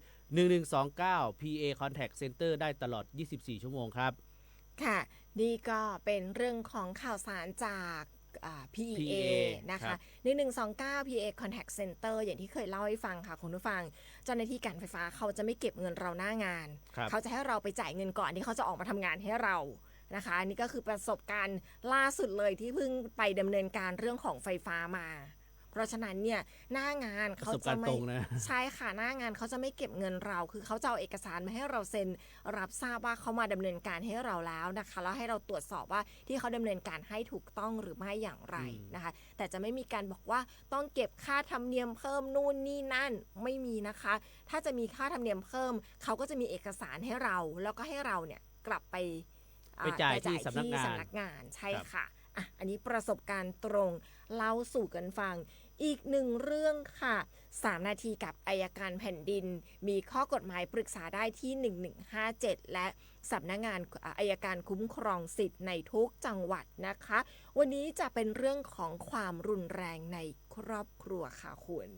1129 PA Contact Center ได้ตลอด24ชั่วโมงครับค่ะนี่ก็เป็นเรื่องของข่าวสารจากPA นะคะ1129 PA Contact Center อย่างที่เคยเล่าให้ฟังค่ะคุณผู้ฟังเจ้าหน้าที่การไฟฟ้าเขาจะไม่เก็บเงินเราหน้างานเขาจะให้เราไปจ่ายเงินก่อนที่เขาจะออกมาทำงานให้เรานะคะนี่ก็คือประสบการณ์ล่าสุดเลยที่เพิ่งไปดำเนินการเรื่องของไฟฟ้ามาเพราะฉะนั้นเนี่ยหน้างานเขาจะไม่ใช่ค่ะหน้างานเขาจะไม่เก็บเงินเราคือเขาจะเอาเอกสารมาให้เราเซ็นรับทราบว่าเขามาดำเนินการให้เราแล้วนะคะแล้วให้เราตรวจสอบว่าที่เขาดำเนินการให้ถูกต้องหรือไม่อย่างไรนะคะแต่จะไม่มีการบอกว่าต้องเก็บค่าธรรมเนียมเพิ่มนู่นนี่นั่นไม่มีนะคะถ้าจะมีค่าธรรมเนียมเพิ่มเขาก็จะมีเอกสารให้เราแล้วก็ให้เราเนี่ยกลับไปจ่ายที่สำนักงานใช่ค่ะอันนี้ประสบการณ์ตรงเล่าสู่กันฟังอีกหนึ่งเรื่องค่ะ3นาทีกับอัยการแผ่นดินมีข้อกฎหมายปรึกษาได้ที่1157และสำนักงานอัยการคุ้มครองสิทธิ์ในทุกจังหวัดนะคะวันนี้จะเป็นเรื่องของความรุนแรงในครอบครัวค่ะคุณ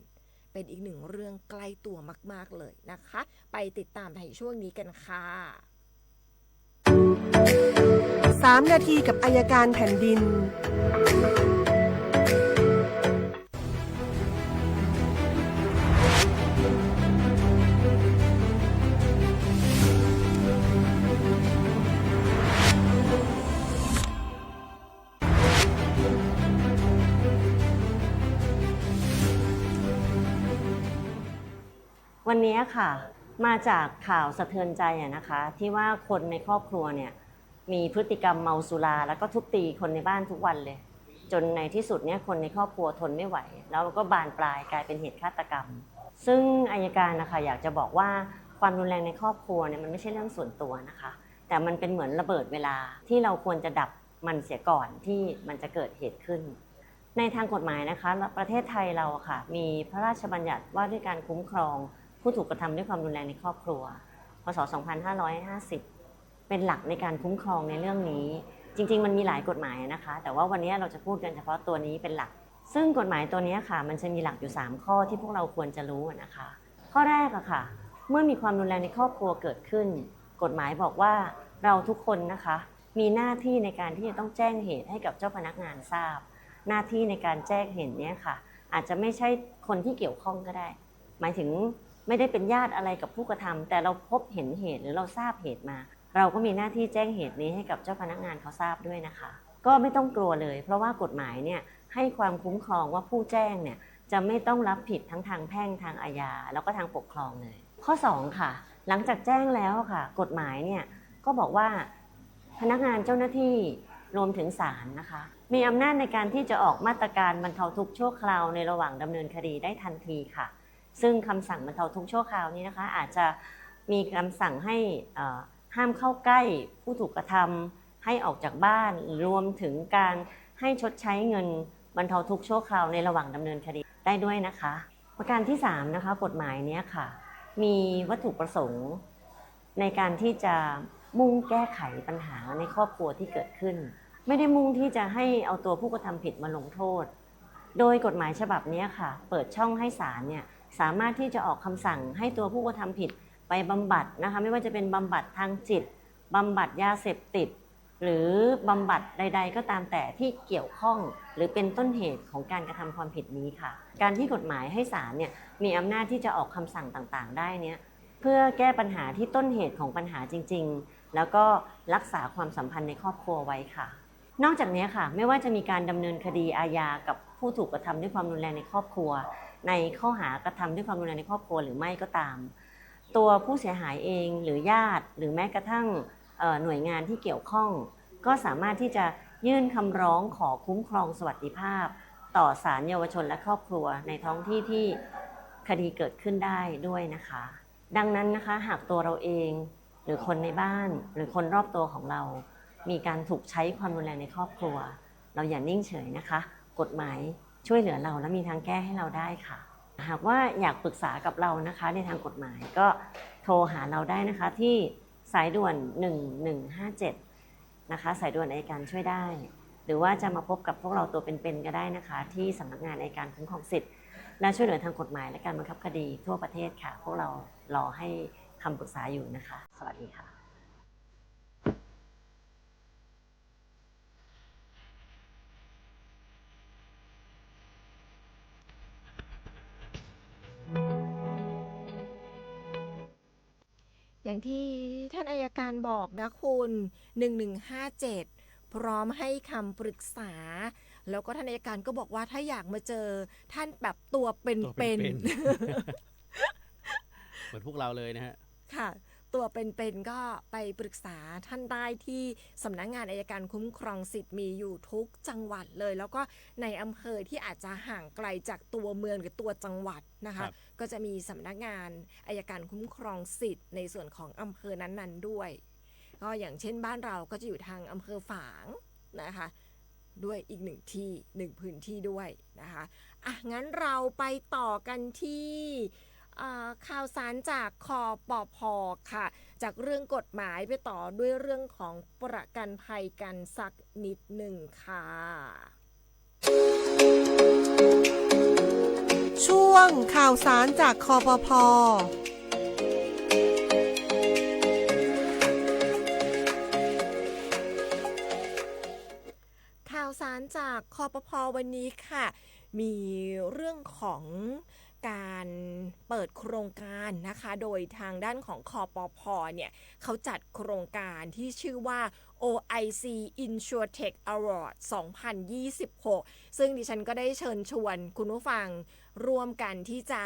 เป็นอีกหนึ่งเรื่องใกล้ตัวมากๆเลยนะคะไปติดตามในช่วงนี้กันค่ะ3นาทีกับอัยการแผ่นดินวันนี้ค่ะมาจากข่าวสะเทือนใจนะคะที่ว่าคนในครอบครัวเนี่ยมีพฤติกรรมเมาสุราแล้วก็ทุบตีคนในบ้านทุกวันเลยจนในที่สุดเนี่ยคนในครอบครัวทนไม่ไหวแล้วก็บานปลายกลายเป็นเหตุฆาตกรรมซึ่งอัยการนะคะอยากจะบอกว่าความรุนแรงในครอบครัวเนี่ยมันไม่ใช่เรื่องส่วนตัวนะคะแต่มันเป็นเหมือนระเบิดเวลาที่เราควรจะดับมันเสียก่อนที่มันจะเกิดเหตุขึ้นในทางกฎหมายนะคะประเทศไทยเราค่ะมีพระราชบัญญัติว่าด้วยการคุ้มครองผู้ถูกกระทำด้วยความรุนแรงในครอบครัวพ.ศ. 2550เป็นหลักในการคุ้มครองในเรื่องนี้จริงๆมันมีหลายกฎหมายนะคะแต่ว่าวันนี้เราจะพูดกันเฉพาะตัวนี้เป็นหลักซึ่งกฎหมายตัวนี้ค่ะมันจะมีหลักอยู่3ข้อที่พวกเราควรจะรู้นะคะข้อแรกค่ะเมื่อมีความรุนแรงในครอบครัวเกิดขึ้นกฎหมายบอกว่าเราทุกคนนะคะมีหน้าที่ในการที่จะต้องแจ้งเหตุให้กับเจ้าพนักงานทราบหน้าที่ในการแจ้งเหตุนี้ค่ะอาจจะไม่ใช่คนที่เกี่ยวข้องก็ได้หมายถึงไม่ได้เป็นญาติอะไรกับผู้กระทำแต่เราพบเห็นเหตุหรือเราทราบเหตุมาเราก็มีหน้าที่แจ้งเหตุนี้ให้กับเจ้าพนักงานเขาทราบด้วยนะคะก็ไม่ต้องกลัวเลยเพราะว่ากฎหมายเนี่ยให้ความคุ้มครองว่าผู้แจ้งเนี่ยจะไม่ต้องรับผิดทั้งทางแพ่งทางอาญาแล้วก็ทางปกครองเลยข้อ2ค่ะหลังจากแจ้งแล้วค่ะกฎหมายเนี่ยก็บอกว่าพนักงานเจ้าหน้าที่รวมถึงศาลนะคะมีอำนาจในการที่จะออกมาตรการบรรเทาทุกข์ชั่วคราวในระหว่างดำเนินคดีได้ทันทีค่ะซึ่งคำสั่งบรรเทาทุกข์ชั่วคราวนี้นะคะอาจจะมีคำสั่งให้ห้ามเข้าใกล้ผู้ถูกกระทำให้ออกจากบ้านรวมถึงการให้ชดใช้เงินบรรเทาทุกข์ชั่วคราวในระหว่างดำเนินคดีได้ด้วยนะคะประการที่3นะคะกฎหมายนี้ค่ะมีวัตถุประสงค์ในการที่จะมุ่งแก้ไขปัญหาในครอบครัวที่เกิดขึ้นไม่ได้มุ่งที่จะให้เอาตัวผู้กระทำผิดมาลงโทษโดยกฎหมายฉบับนี้ค่ะเปิดช่องให้ศาลเนี่ยสามารถที่จะออกคำสั่งให้ตัวผู้กระทำผิด ไปบำบัดนะคะไม่ว่าจะเป็นบำบัดทางจิตบำบัดยาเสพติดหรือบำบัดใดๆก็ตามแต่ที่เกี่ยวข้องหรือเป็นต้นเหตุของการกระทำความผิดนี้ค่ะการที่กฎหมายให้ศาลเนี่ยมีอำนาจที่จะออกคำสั่งต่างๆได้เนี่ยเพื่อแก้ปัญหาที่ต้นเหตุของปัญหาจริงๆแล้วก็รักษาความสัมพันธ์ในครอบครัวไว้ค่ะนอกจากนี้ค่ะไม่ว่าจะมีการดำเนินคดีอาญากับผู้ถูกกระทำด้วยความรุนแรงในครอบครัวในข้อหากระทำด้วยความรุนแรงในครอบครัวหรือไม่ก็ตามตัวผู้เสียหายเองหรือญาติหรือแม้กระทั่งหน่วยงานที่เกี่ยวข้องก็สามารถที่จะยื่นคำร้องขอคุ้มครองสวัสดิภาพต่อศาลเยาวชนและครอบครัวในท้องที่ที่คดีเกิดขึ้นได้ด้วยนะคะดังนั้นนะคะหากตัวเราเองหรือคนในบ้านหรือคนรอบตัวของเรามีการถูกใช้ความรุนแรงในครอบครัวเราอย่านิ่งเฉยนะคะกฎหมายช่วยเหลือเราและมีทางแก้ให้เราได้ค่ะหากว่าอยากปรึกษากับเรานะคะในทางกฎหมายก็โทรหาเราได้นะคะที่สายด่วน1157นะคะสายด่วนอัยการช่วยได้หรือว่าจะมาพบกับพวกเราตัวเป็นๆก็ได้นะคะที่สำนักงานอัยการคุ้มครองสิทธิ์และช่วยเหลือทางกฎหมายและการบังคับคดีทั่วประเทศค่ะพวกเรารอให้คำปรึกษาอยู่นะคะสวัสดีค่ะอย่างที่ท่านอัยการบอกนะคุณ1157พร้อมให้คำปรึกษาแล้วก็ท่านอัยการก็บอกว่าถ้าอยากมาเจอท่านแบบตัวเป็นๆ เหมือนพวกเราเลยนะฮะค่ะตัวเป็นๆก็ไปปรึกษาท่านได้ที่สำนักงานอัยการคุ้มครองสิทธิ์มีอยู่ทุกจังหวัดเลยแล้วก็ในอำเภอที่อาจจะห่างไกลจากตัวเมืองหรือตัวจังหวัดนะคะก็จะมีสำนักงานอัยการคุ้มครองสิทธิ์ในส่วนของอำเภอนั้นๆด้วยก็อย่างเช่นบ้านเราก็จะอยู่ทางอำเภอฝางนะคะด้วยอีกหนึ่งที่หนึ่งพื้นที่ด้วยนะคะงั้นเราไปต่อกันที่ข่าวสารจากคปภ.ค่ะจากเรื่องกฎหมายไปต่อด้วยเรื่องของประกันภัยกันสักนิดหนึ่งค่ะช่วงข่าวสารจากคปภ.ข่าวสารจากคปภ.วันนี้ค่ะมีเรื่องของการเปิดโครงการนะคะโดยทางด้านของคปภ.เนี่ยเขาจัดโครงการที่ชื่อว่า OIC InsurTech Award 2026 ซึ่งดิฉันก็ได้เชิญชวนคุณผู้ฟังร่วมกันที่จะ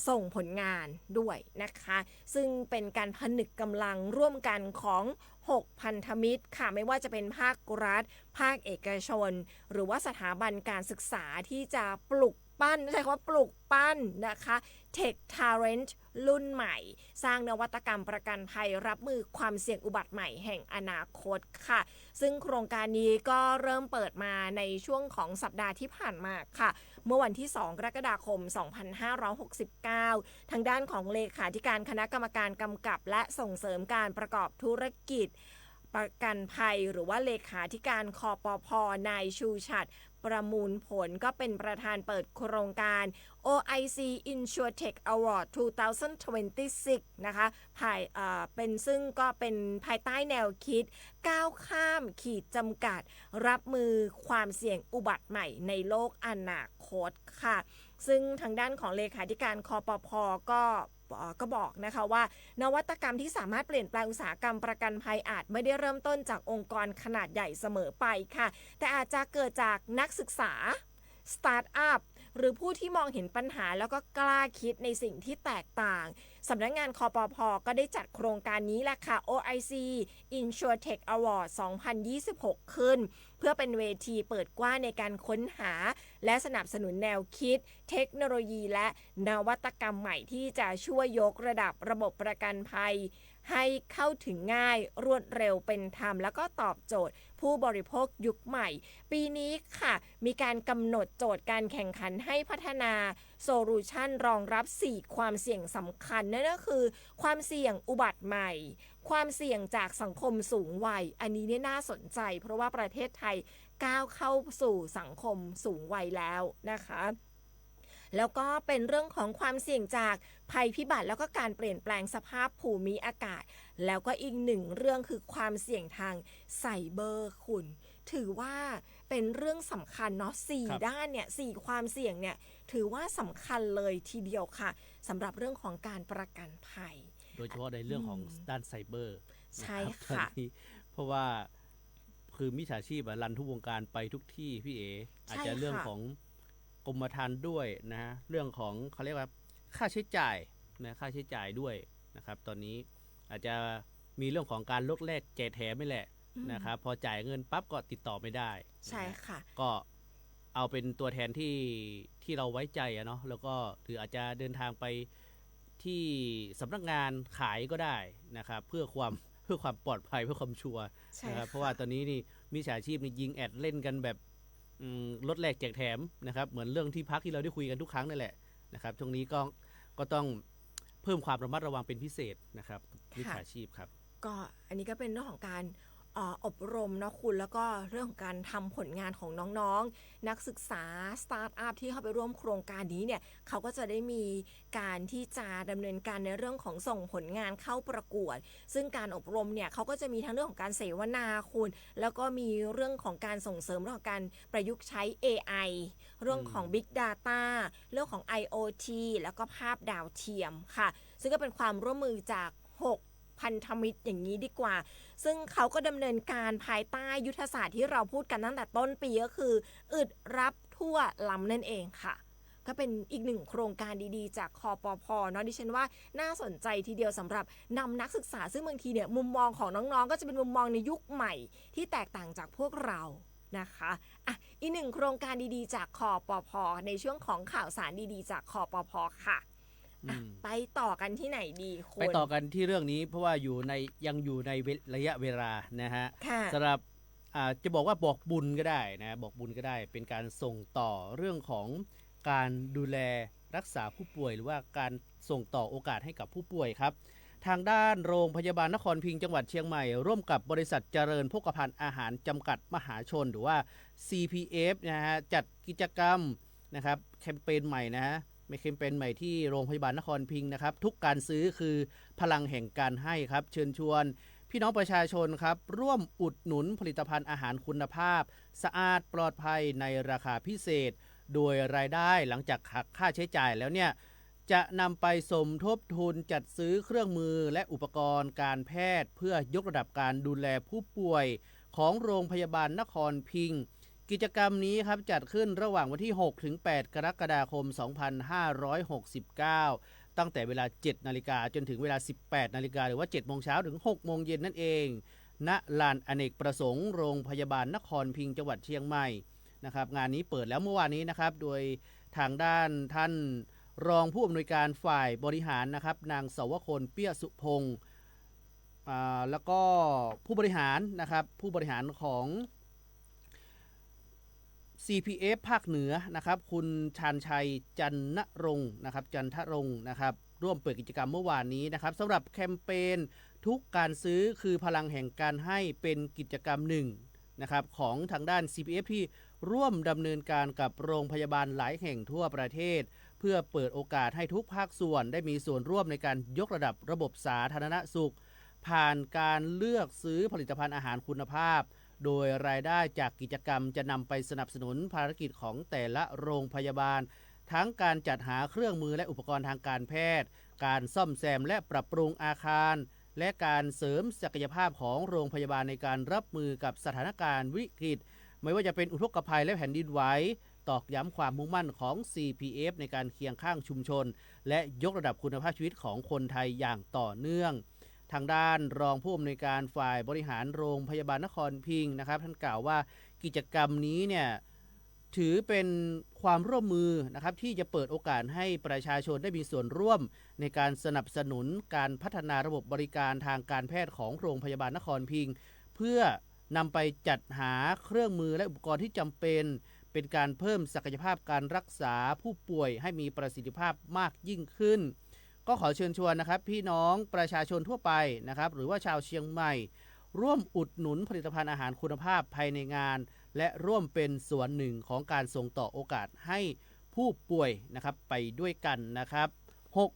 ส่งผลงานด้วยนะคะซึ่งเป็นการผนึกกำลังร่วมกันของ6พันธมิตรค่ะไม่ว่าจะเป็นภาครัฐภาคเอกชนหรือว่าสถาบันการศึกษาที่จะปลุกปั้นใช่คำว่าปลุกปั้นนะคะ Tech Talent รุ่นใหม่สร้างนวัตกรรมประกันภัยรับมือความเสี่ยงอุบัติใหม่แห่งอนาคตค่ะซึ่งโครงการนี้ก็เริ่มเปิดมาในช่วงของสัปดาห์ที่ผ่านมาค่ะเมื่อวันที่2กรกฎาคม2569ทางด้านของเลขาธิการคณะกรรมการกำกับและส่งเสริมการประกอบธุรกิจประกันภัยหรือว่าเลขาธิการคปภ.นายชูชัดประมูลผลก็เป็นประธานเปิดโครงการ OIC InsurTech Award 2026 นะคะเป็นซึ่งก็เป็นภายใต้แนวคิดก้าวข้ามขีดจำกัดรับมือความเสี่ยงอุบัติใหม่ในโลกอนาคตค่ะซึ่งทางด้านของเลขาธิการคปภ.ก็บอกนะคะว่านวัตกรรมที่สามารถเปลี่ยนแปลงอุตสาหกรรมประกันภัยอาจไม่ได้เริ่มต้นจากองค์กรขนาดใหญ่เสมอไปค่ะแต่อาจจะเกิดจากนักศึกษาสตาร์ทอัพหรือผู้ที่มองเห็นปัญหาแล้วก็กล้าคิดในสิ่งที่แตกต่างสำนักงานคปภ.ก็ได้จัดโครงการนี้แหละค่ะ OIC InsurTech Award 2026 ขึ้นเพื่อเป็นเวทีเปิดกว้างในการค้นหาและสนับสนุนแนวคิดเทคโนโลยีและนวัตกรรมใหม่ที่จะช่วยยกระดับระบบประกันภัยให้เข้าถึงง่ายรวดเร็วเป็นธรรมแล้วก็ตอบโจทย์ผู้บริโภคยุคใหม่ปีนี้ค่ะมีการกำหนดโจทย์การแข่งขันให้พัฒนาโซลูชันรองรับ4ความเสี่ยงสำคัญนั่นก็คือความเสี่ยงอุบัติใหม่ความเสี่ยงจากสังคมสูงวัยอันนี้เนี่ยน่าสนใจเพราะว่าประเทศไทยก้าวเข้าสู่สังคมสูงวัยแล้วนะคะ แล้วก็เป็นเรื่องของความเสี่ยงจากภัยพิบัติแล้วก็การเปลี่ยนแปลงสภาพภูมิอากาศแล้วก็อีกหนึ่งเรื่องคือความเสี่ยงทางไซเบอร์คุณถือว่าเป็นเรื่องสำคัญเนาะ4ด้านเนี่ย4ความเสี่ยงเนี่ยถือว่าสำคัญเลยทีเดียวค่ะสำหรับเรื่องของการประกันภัยโดยเฉพาะในเรื่องของด้านไซเบอร์ใช่ค่ะเพราะว่าคือมิจฉาชีพรันทุกวงการไปทุกที่พี่เออาจจะเรื่องของกรมธรรม์ด้วยนะฮะเรื่องของเขาเรียกว่าค่าใช้จ่ายนะค่าใช้จ่ายด้วยนะครับตอนนี้อาจจะมีเรื่องของการลดแลกแจกแถมไม่แหละนะครับพอจ่ายเงินปั๊บก็ติดต่อไม่ได้ใช่ค่ะก็เอาเป็นตัวแทนที่เราไว้ใจเนาะแล้วก็หรืออาจจะเดินทางไปที่สำนักงานขายก็ได้นะครับเพื่อความปลอดภัยเพื่อความชัวร์นะครับเพราะว่าตอนนี้นี่มิจฉาชีพนี่ยิงแอดเล่นกันแบบลดแลกแจกแถมนะครับเหมือนเรื่องที่พักที่เราได้คุยกันทุกครั้งนั่นแหละนะครับช่วงนี้ก็ต้องเพิ่มความระมัดระวังเป็นพิเศษนะครับมิจฉาชีพครับก็อันนี้ก็เป็นเรื่องของการอบรมนะคุณแล้วก็เรื่องของการทำผลงานของน้องๆนักศึกษาสตาร์ทอัพที่เข้าไปร่วมโครงการนี้เนี่ยเขาก็จะได้มีการที่จะดำเนินการในเรื่องของส่งผลงานเข้าประกวดซึ่งการอบรมเนี่ยเขาก็จะมีทั้งเรื่องของการเสวนาคุณแล้วก็มีเรื่องของการส่งเสริมเรื่องของการประยุกต์ใช้ AI เรื่องของ Big Data เรื่องของ IoT แล้วก็ภาพดาวเทียมค่ะซึ่งก็เป็นความร่วมมือจาก6พันธมิตรอย่างนี้ดีกว่าซึ่งเขาก็ดำเนินการภายใต้ยุทธศาสตร์ที่เราพูดกันตั้งแต่ต้นปีก็คืออึดรับทั่วล้ำนั่นเองค่ะก็เป็นอีกหนึ่งโครงการดีๆจากคปพ.เนาะดิฉันว่าน่าสนใจทีเดียวสำหรับนำนักศึกษาซึ่งบางทีเนี่ยมุมมองของน้องๆก็จะเป็นมุมมองในยุคใหม่ที่แตกต่างจากพวกเรานะคะอ่ะอีกหนึ่งโครงการดีๆจากคปพ.ในช่วงของข่าวสารดีๆจากคปพ.ค่ะไปต่อกันที่ไหนดีคุณไปต่อกันที่เรื่องนี้เพราะว่ายังอยู่ในระยะเวลานะฮะสำหรับจะบอกว่าบอกบุญก็ได้นะบอกบุญก็ได้เป็นการส่งต่อเรื่องของการดูแลรักษาผู้ป่วยหรือว่าการส่งต่อโอกาสให้กับผู้ป่วยครับทางด้านโรงพยาบาลนครพิงค์จังหวัดเชียงใหม่ร่วมกับบริษัทเจริญโภคภัณฑ์อาหารจำกัดมหาชนหรือว่า CPF นะฮะจัดกิจกรรมนะครับแคมเปญใหม่นะฮะแคมเปญใหม่ที่โรงพยาบาลนครพิงค์นะครับทุกการซื้อคือพลังแห่งการให้ครับเชิญชวนพี่น้องประชาชนครับร่วมอุดหนุนผลิตภัณฑ์อาหารคุณภาพสะอาดปลอดภัยในราคาพิเศษโดยรายได้หลังจากหักค่าใช้จ่ายแล้วเนี่ยจะนำไปสมทบทุนจัดซื้อเครื่องมือและอุปกรณ์การแพทย์เพื่อยกระดับการดูแลผู้ป่วยของโรงพยาบาลนครพิงค์กิจกรรมนี้ครับจัดขึ้นระหว่างวันที่6ถึง8กรกฎาคม2569ตั้งแต่เวลา 7 นาฬิกาจนถึงเวลา 18 นาฬิกาหรือว่า 7 โมงเช้าถึง 6 โมงเย็นนั่นเองณลานอเนกประสงค์โรงพยาบาลนครพิงค์จังหวัดเชียงใหม่นะครับงานนี้เปิดแล้วเมื่อวานนี้นะครับโดยทางด้านท่านรองผู้อำนวยการฝ่ายบริหารนะครับนางสวคลเปี้ยสุพงศ์แล้วก็ผู้บริหารนะครับผู้บริหารของ CPF ภาคเหนือนะครับคุณชาญชัยจันทรงค์นะครับนะครับร่วมเปิดกิจกรรมเมื่อวานนี้นะครับสำหรับแคมเปญทุกการซื้อคือพลังแห่งการให้เป็นกิจกรรมหนึ่งนะครับของทางด้าน CPF ที่ร่วมดำเนินการกับโรงพยาบาลหลายแห่งทั่วประเทศเพื่อเปิดโอกาสให้ทุกภาคส่วนได้มีส่วนร่วมในการยกระดับระบบสาธารณสุขผ่านการเลือกซื้อผลิตภัณฑ์อาหารคุณภาพโดยรายได้จากกิจกรรมจะนำไปสนับสนุนภารกิจของแต่ละโรงพยาบาลทั้งการจัดหาเครื่องมือและอุปกรณ์ทางการแพทย์การซ่อมแซมและปรับปรุงอาคารและการเสริมศักยภาพของโรงพยาบาลในการรับมือกับสถานการณ์วิกฤตไม่ว่าจะเป็นอุทกภัยและแผ่นดินไหวตอกย้ำความมุ่งมั่นของ CPF ในการเคียงข้างชุมชนและยกระดับคุณภาพชีวิตของคนไทยอย่างต่อเนื่องทางด้านรองผู้อำนวยการฝ่ายบริหารโรงพยาบาลนครพิงค์นะครับท่านกล่าวว่ากิจกรรมนี้เนี่ยถือเป็นความร่วมมือนะครับที่จะเปิดโอกาสให้ประชาชนได้มีส่วนร่วมในการสนับสนุนการพัฒนาระบบบริการทางการแพทย์ของโรงพยาบาลนครพิงค์เพื่อนำไปจัดหาเครื่องมือและอุปกรณ์ที่จำเป็นการเพิ่มศักยภาพการรักษาผู้ป่วยให้มีประสิทธิภาพมากยิ่งขึ้นก็ขอเชิญชวนนะครับพี่น้องประชาชนทั่วไปนะครับหรือว่าชาวเชียงใหม่ร่วมอุดหนุนผลิตภัณฑ์อาหารคุณภาพภายในงานและร่วมเป็นส่วนหนึ่งของการส่งต่อโอกาสให้ ผู้ป่วยนะครับไปด้วยกันนะครับ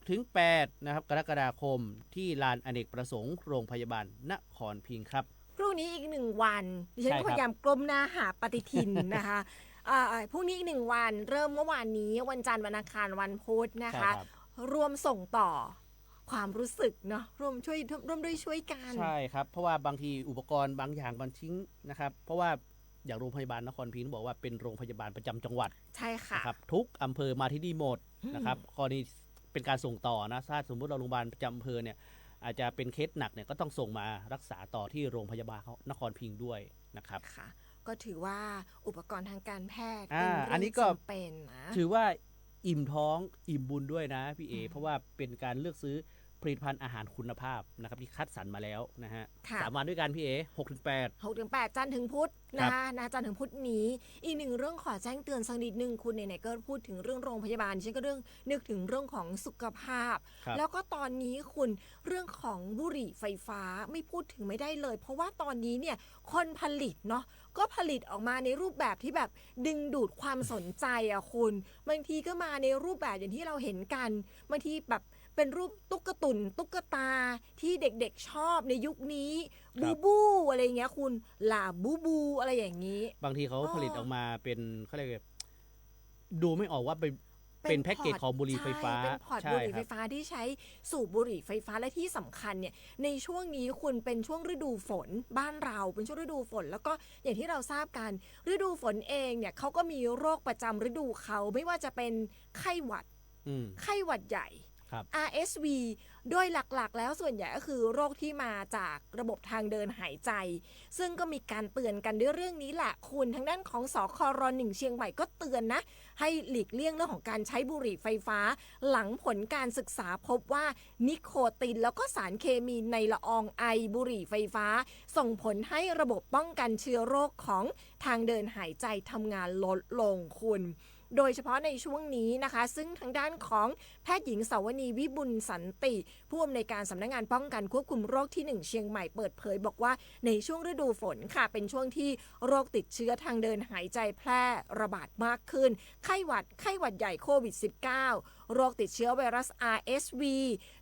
6-8นะครับกรกฎาคมที่ลานอเนกประสงค์โรงพยาบาลนครพิงค์ครับ พรุ่งนี้อีก1 วันดิฉัน ใช่ครับ ก็พยายามกลมหน้าหาปฏิทินนะคะพรุ่งนี้อีก1 วันเริ่มเมื่อวานนี้วันจันทร์วันอังคารวันพุธนะคะ ใช่ครับ รวมส่งต่อความรู้สึกเนาะร่วมด้วยช่วยกัน ใช่ครับเพราะว่าบางทีอุปกรณ์บางอย่างมันทิ้งนะครับเพราะว่าอย่างโรงพยาบาลนครพิงค์บอกว่าเป็นโรงพยาบาลประจำจังหวัด ใช่ค่ะ นะครับทุกอำเภอมาที่นี่หมดนะครับกรณีเป็นการส่งต่อนะถ้าสมมติเราโรงพยาบาลประจำอำเภอเนี่ยอาจจะเป็นเคสหนักเนี่ยก็ต้องส่งมารักษาต่อที่โรงพยาบาลนครพิงค์ด้วยนะครับ ค่ะก็ถือว่าอุปกรณ์ทางการแพทย์ อ่า เป็น อัน เรื่ นี้ อง ก็ จำเป็นนะ ถือว่าอิ่มท้องอิ่มบุญด้วยนะพี่เอเพราะว่าเป็นการเลือกซื้อผลิตภัณฑ์อาหารคุณภาพนะครับที่คัดสรรมาแล้วนะฮะ ค่ะ 3 วันด้วยกันพี่เอ6-8 6-8 จันทร์ถึงพุธ ครั นะ บ นะจันทร์ถึงพุธนี้อีกหนึ่งเรื่องขอแจ้งเตือนสักนิดนึงคุณไหนๆก็พูดถึงเรื่องโรงพยาบาลฉันก็นึกถึงเรื่องของสุขภาพ ครับ แล้วก็ตอนนี้คุณเรื่องของบุหรี่ไฟฟ้าไม่พูดถึงไม่ได้เลย เพราะว่าตอนนี้เนี่ยคนผลิตเนาะก็ผลิตออกมาในรูปแบบที่แบบดึงดูดความสนใจอะคุณบางทีก็มาในรูปแบบอย่างที่เราเห็นกันบางทีแบบเป็นรูปตุ๊กตุนตุ๊กตาที่เด็กๆชอบในยุคนี้ ครั บู บ บูอะไรเงี้ยคุณลาบูบูอะไรอย่างนี้ บางทีเขา อ๋อ ผลิตออกมาเป็นเขาเรียกว่าดูไม่ออกว่าเป็นแพ็กเกจของบุหรี่ไฟฟ้า ใช่เป็นพอร์ต ใช่ บุหรี่ ค ไฟ รับ ฟ้าที่ใช้สูบบุหรี่ไฟฟ้าและที่สำคัญเนี่ยในช่วงนี้คุณเป็นช่วงฤดูฝนบ้านเราเป็นช่วงฤดูฝน แล้วก็อย่างที่เราทราบกันฤดูฝนเองเนี่ยเขาก็มีโรคประจำฤดูเขาไม่ว่าจะเป็นไข้หวัด อืม ไข้หวัดใหญ่ ครับ RSV โดยหลักๆ แล้วส่วนใหญ่ก็คือโรคที่มาจากระบบทางเดินหายใจ ซึ่งก็มีการเตือนกันด้วยเรื่องนี้แหละคุณทางด้านของสคร1เชียงใหม่ก็เตือนนะให้หลีกเลี่ยงเรื่องของการใช้บุหรี่ไฟฟ้า หลังผลการศึกษาพบว่านิโคตินแล้วก็สารเคมีในละอองไอบุหรี่ไฟฟ้า ส่งผลให้ระบบป้องกันเชื้อโรคของทางเดินหายใจทำงานลดลงคุณ โดยเฉพาะในช่วงนี้นะคะซึ่งทางด้านของแพทย์หญิงสาวนีวิบุญสันติผู้อำนวยการสำนักงานป้องกันควบคุมโรคที่ 1 เชียงใหม่เปิดเผยบอกว่าในช่วงฤดูฝนค่ะเป็นช่วงที่โรคติดเชื้อทางเดินหายใจแพร่ระบาดมากขึ้นไข้หวัดใหญ่โควิด -19 โรคติดเชื้อไวรัส RSV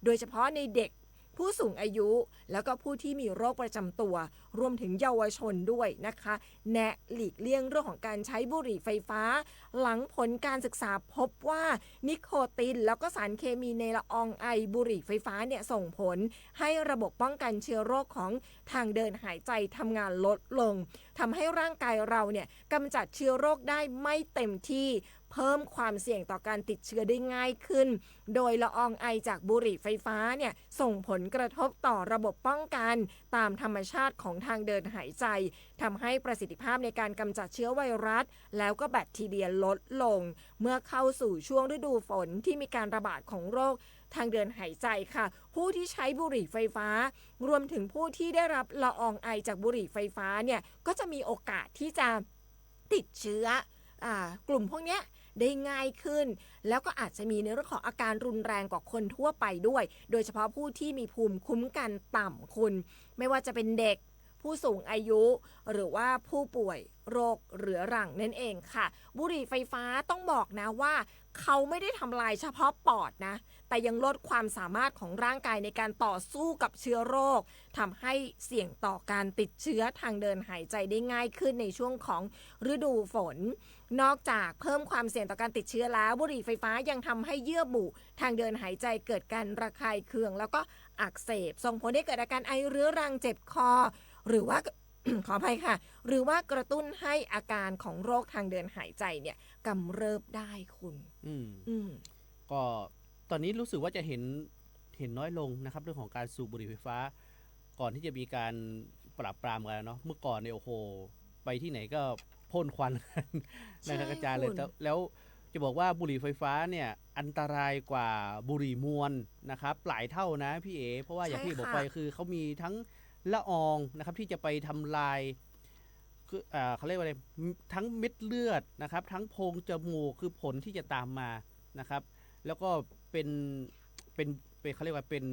โดยเฉพาะในเด็กผู้สูงอายุแล้วก็ผู้ที่มีโรคประจำตัวรวมถึงเยาวชนด้วยนะคะแนะหลีกเลี่ยงเรื่องของการใช้บุหรี่ไฟฟ้า หลังผลการศึกษาพบว่านิโคตินแล้วก็สารเคมีในละอองไอบุหรี่ไฟฟ้าเนี่ยส่งผลให้ระบบป้องกันเชื้อโรคของทางเดินหายใจทำงานลดลงทำให้ร่างกายเราเนี่ยกำจัดเชื้อโรคได้ไม่เต็มที่เพิ่มความเสี่ยงต่อการติดเชื้อได้ง่ายขึ้นโดยละอองไอจากบุหรี่ไฟฟ้าเนี่ยส่งผลกระทบต่อระบบป้องกันตามธรรมชาติของทางเดินหายใจทำให้ประสิทธิภาพในการกำจัดเชื้อไวรัสแล้วก็แบคทีเรียลดลงเมื่อเข้าสู่ช่วงฤดูฝนที่มีการระบาดของโรคทางเดินหายใจค่ะผู้ที่ใช้บุหรี่ไฟฟ้ารวมถึงผู้ที่ได้รับละอองไอจากบุหรี่ไฟฟ้าเนี่ยก็จะมีโอกาสที่จะติดเชื้อกลุ่มพวกเนี้ยได้ง่ายขึ้นแล้วก็อาจจะมีในเรื่องของอาการรุนแรงกว่าคนทั่วไปด้วยโดยเฉพาะผู้ที่มีภูมิคุ้มกันต่ำคุณไม่ว่าจะเป็นเด็กผู้สูงอายุหรือว่าผู้ป่วยโรคเรื้อรังนั่นเองค่ะบุหรี่ไฟฟ้าต้องบอกนะว่าเขาไม่ได้ทำลายเฉพาะปอดนะแต่ยังลดความสามารถของร่างกายในการต่อสู้กับเชื้อโรคทำให้เสี่ยงต่อการติดเชื้อทางเดินหายใจได้ง่ายขึ้นในช่วงของฤดูฝนนอกจากเพิ่มความเสี่ยงต่อการติดเชื้อแล้วบุหรี่ไฟฟ้ายังทำให้เยื่อบุทางเดินหายใจเกิดการระคายเคืองแล้วก็อักเสบส่งผลให้เกิดอาการไอเรื้อรังเจ็บคอหรือว่า ขออภัยค่ะหรือว่ากระตุ้นให้อาการของโรคทางเดินหายใจเนี่ยกำเริบได้คุณ ก็ตอนนี้รู้สึกว่าจะเห็นน้อยลงนะครับเรื่องของการสูบบุหรี่ไฟฟ้าก่อนที่จะมีการปราบปรามกันเนาะเมื่อก่อนเนี่ยโอ้โหไปที่ไหนก็พ่นควันกันนะครับกระจายเลยแล้วจะบอกว่าบุหรี่ไฟฟ้าเนี่ยอันตรายกว่าบุหรี่มวลนะครับหลายเท่านะพี่เอเพราะว่าอย่างที่บอกไปคือเขามีทั้งละอองนะครับที่จะไปทำลายคือเขาเรียกว่าอะไรทั้งเม็ดเลือดนะครับทั้งโพรงจมูกคือผลที่จะตามมานะครับแล้วก็เป็นเขาเรียกว่าเป็น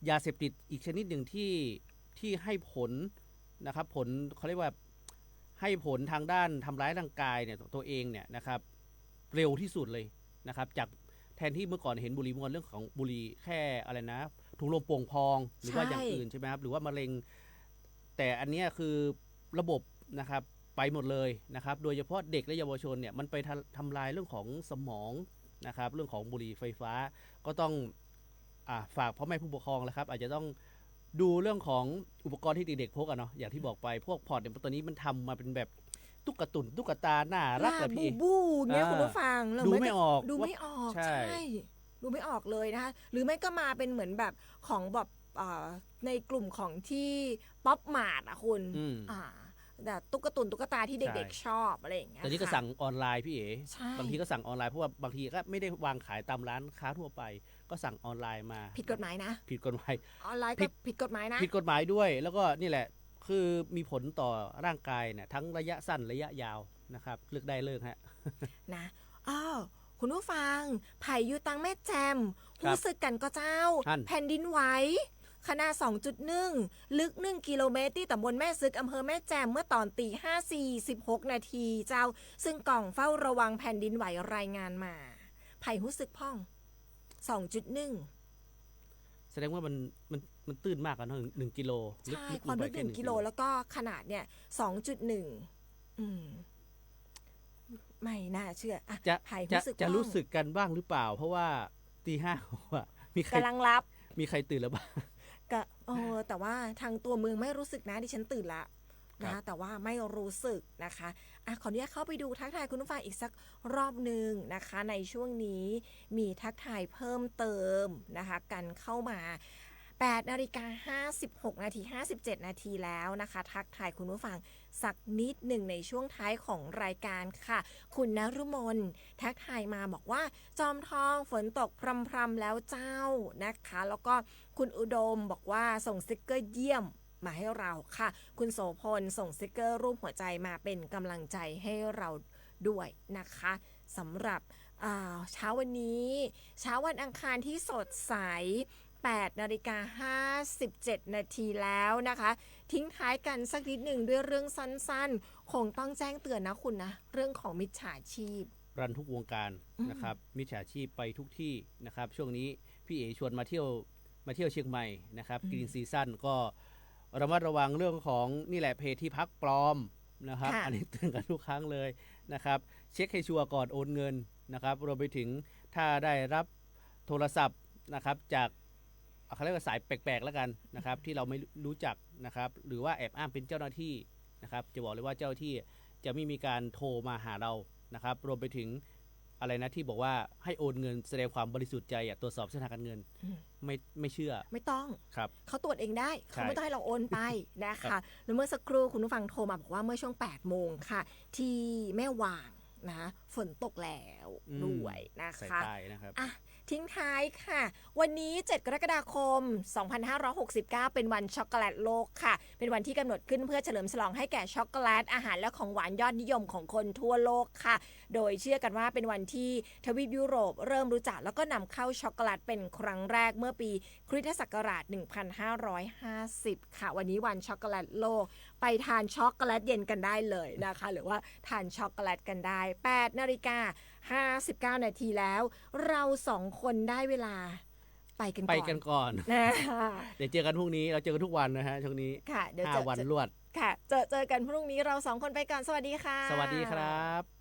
ยาเสพติดอีกชนิดหนึ่งที่ให้ผลนะครับผลเขาเรียกว่าให้ผลทางด้านทำร้ายร่างกายเนี่ยตัวเองเนี่ยนะครับ เร็วที่สุดเลยนะครับจากแทนที่เมื่อก่อนเห็นบุหรี่มวลเรื่องของบุหรี่แค่อะไรนะถุงลมโป่งพองหรือว่าอย่างอื่นใช่ไหมครับหรือว่ามะเร็งแต่อันเนี้ยคือระบบนะครับไปหมดเลยนะครับโดยเฉพาะเด็กและเยาวชนเนี่ยมันไปทำลายเรื่องของสมองนะครับเรื่องของบุหรี่ไฟฟ้าก็ต้องฝากพ่อแม่ผู้ปกครองแล้วครับอาจจะต้องดูเรื่องของอุปกรณ์ที่เด็กๆพกเนาะอย่างที่บอกไปพวกพอร์ตเนี่ยตอนนี้มันทำมาเป็นแบบตุ๊กตุนตุ๊กตาหน้ารักเลยพี่ บูเนี่ยคุณผู้ฟัง ดูไม่ออก ดูไม่ออก ใช่ ใช่ดูไม่ออกเลยนะคะหรือไม่ก็มาเป็นเหมือนแบบของแบบในกลุ่มของที่ป๊อปมาร์ทคุณ แต่ตุ๊กตาที่เด็กๆชอบอะไรอย่างเงี้ย แต่นี่ก็สั่งออนไลน์พี่เอ๋ ใช่ บางทีก็สั่งออนไลน์เพราะว่าบางทีก็ไม่ได้วางขายตามร้านค้าทั่วไปก็สั่งออนไลน์มา ผิดกฎหมายนะ ผิดกฎหมาย ออนไลน์ก็ผิดกฎหมายนะ ผิดกฎหมายด้วยแล้วก็นี่แหละคือมีผลต่อร่างกายเนี่ยทั้งระยะสั้นระยะยาวนะครับเลือกได้เลิกฮะ นะคุณผู้ฟังไผ่ยูตังแม่แจม ครับ รู้สึกกันก็เจ้า ท่าน แผ่นดินไหวขนาด 2.1 ลึก 1 กิโลเมตรที่ตำบลแม่ซึกอำเภอแม่แจมเมื่อตอนตี 5:46 นาทีเจ้า ซึ่งกล่องเฝ้าระวังแผ่นดินไหวรายงานมา ไผ่รู้สึกพ่อง 2.1 แสดงว่ามันตื้นมากกันเนอะ1 กิโล ใช่ ลึก ความลึก ไปแ 1 กิโลแล้วก็ขนาดเนี่ย 2.1 ไม่น่าเชื่ออ่ะ จะ ไผ่ จะ รู้สึก จะ พ่อง รู้สึกกันบ้างหรือเปล่า เพราะว่าตีห้าว่ามีใคร กำลังรับ มีใครตื่นแล้วบ้าง ก็แต่ว่าทางตัวเมืองไม่รู้สึกนะดิฉันตื่นละ ครั นะ บ แต่ว่าไม่รู้สึกนะคะขออนุญาตเข้าไปดูทักทายคุณผู้ฟังอีกสักรอบหนึ่งนะคะในช่วงนี้มีทักทายเพิ่มเติมนะคะกันเข้ามา8:56 นาที 57 นาทีแล้วนะคะทักทายคุณผู้ฟังสักนิดหนึ่งในช่วงท้ายของรายการค่ะคุณนฤมลทักทายมาบอกว่าจอมทองฝนตกพรำๆแล้วเจ้านะคะแล้วก็คุณอุดมบอกว่าส่งสติกเกอร์เยี่ยมมาให้เราค่ะคุณโสพลส่งสติกเกอร์รูปหัวใจมาเป็นกำลังใจให้เราด้วยนะคะสำหรับเช้าวันนี้เช้าวันอังคารที่สดใส8:57 นาทีแล้วนะคะทิ้งท้ายกันสักนิดหนึ่งด้วยเรื่องสั้นๆคงต้องแจ้งเตือนนะคุณนะเรื่องของมิจฉาชีพ รันทุกวงการนะครับมิจฉาชีพไปทุกที่นะครับช่วงนี้พี่เอ๋ชวนมาเที่ยวเชียงใหม่นะครับกรีนซีซั่นก็ระมัดระวังเรื่องของนี่แหละเพจที่พักปลอมนะครับ ค่ะ อันนี้เตือนกันทุกครั้งเลยนะครับเช็คให้ชัวร์ก่อนโอนเงินนะครับรวมไปถึงถ้าได้รับโทรศัพท์นะครับจากเขาเรียกว่าสายแปลกๆแล้วกันนะครับที่เราไม่รู้จักนะครับหรือว่าแอบอ้างเป็นเจ้าหน้าที่นะครับจะบอกเลยว่าเจ้าหน้าที่จะไม่มีการโทรมาหาเรานะครับรวมไปถึงอะไรนะที่บอกว่าให้โอนเงินแสดงความบริสุทธิ์ใจตรวจสอบเส้นทางการเงินไม่เชื่อ ไม่ต้อง ครับ เขาตรวจเองได้ ใช่ เขาไม่ต้องให้เราโอนไปนะ ครั คะ บ แล้วเมื่อสักครู่คุณผู้ฟังโทรมาบอกว่าเมื่อช่วง8 โมงค่ะ ที่แม่วางนะฝนตกแล้วด้วยนะ สาย คะ ใต้นะครับ อ่ะทิ้งท้ายค่ะ วันนี้ 7 กรกฎาคม 2569 เป็นวันช็อกโกแลตโลกค่ะ เป็นวันที่กำหนดขึ้นเพื่อเฉลิมฉลองให้แก่ช็อกโกแลตอาหารและของหวานยอดนิยมของคนทั่วโลกค่ะ โดยเชื่อกันว่าเป็นวันที่ทวีปยุโรปเริ่มรู้จักแล้วก็นำเข้าช็อกโกแลตเป็นครั้งแรกเมื่อปีคริสตศักราช 1550 ค่ะ วันนี้วันช็อกโกแลตโลก ไปทานช็อกโกแลตเย็นกันได้เลยนะคะ หรือว่าทานช็อกโกแลตกันได้8:59 นาทีแล้ว เรา2 คนได้เวลาไปกันก่อน ไปกันก่อน นะคะ เดี๋ยวเจอกันพรุ่งนี้เราเจอกันทุกวันนะฮะช่วงนี้ ค่ะเดี๋ยว 5 วันรวด ค่ะเจอกันพรุ่งนี้เรา2 คนไปก่อนสวัสดีค่ะ สวัสดีครับ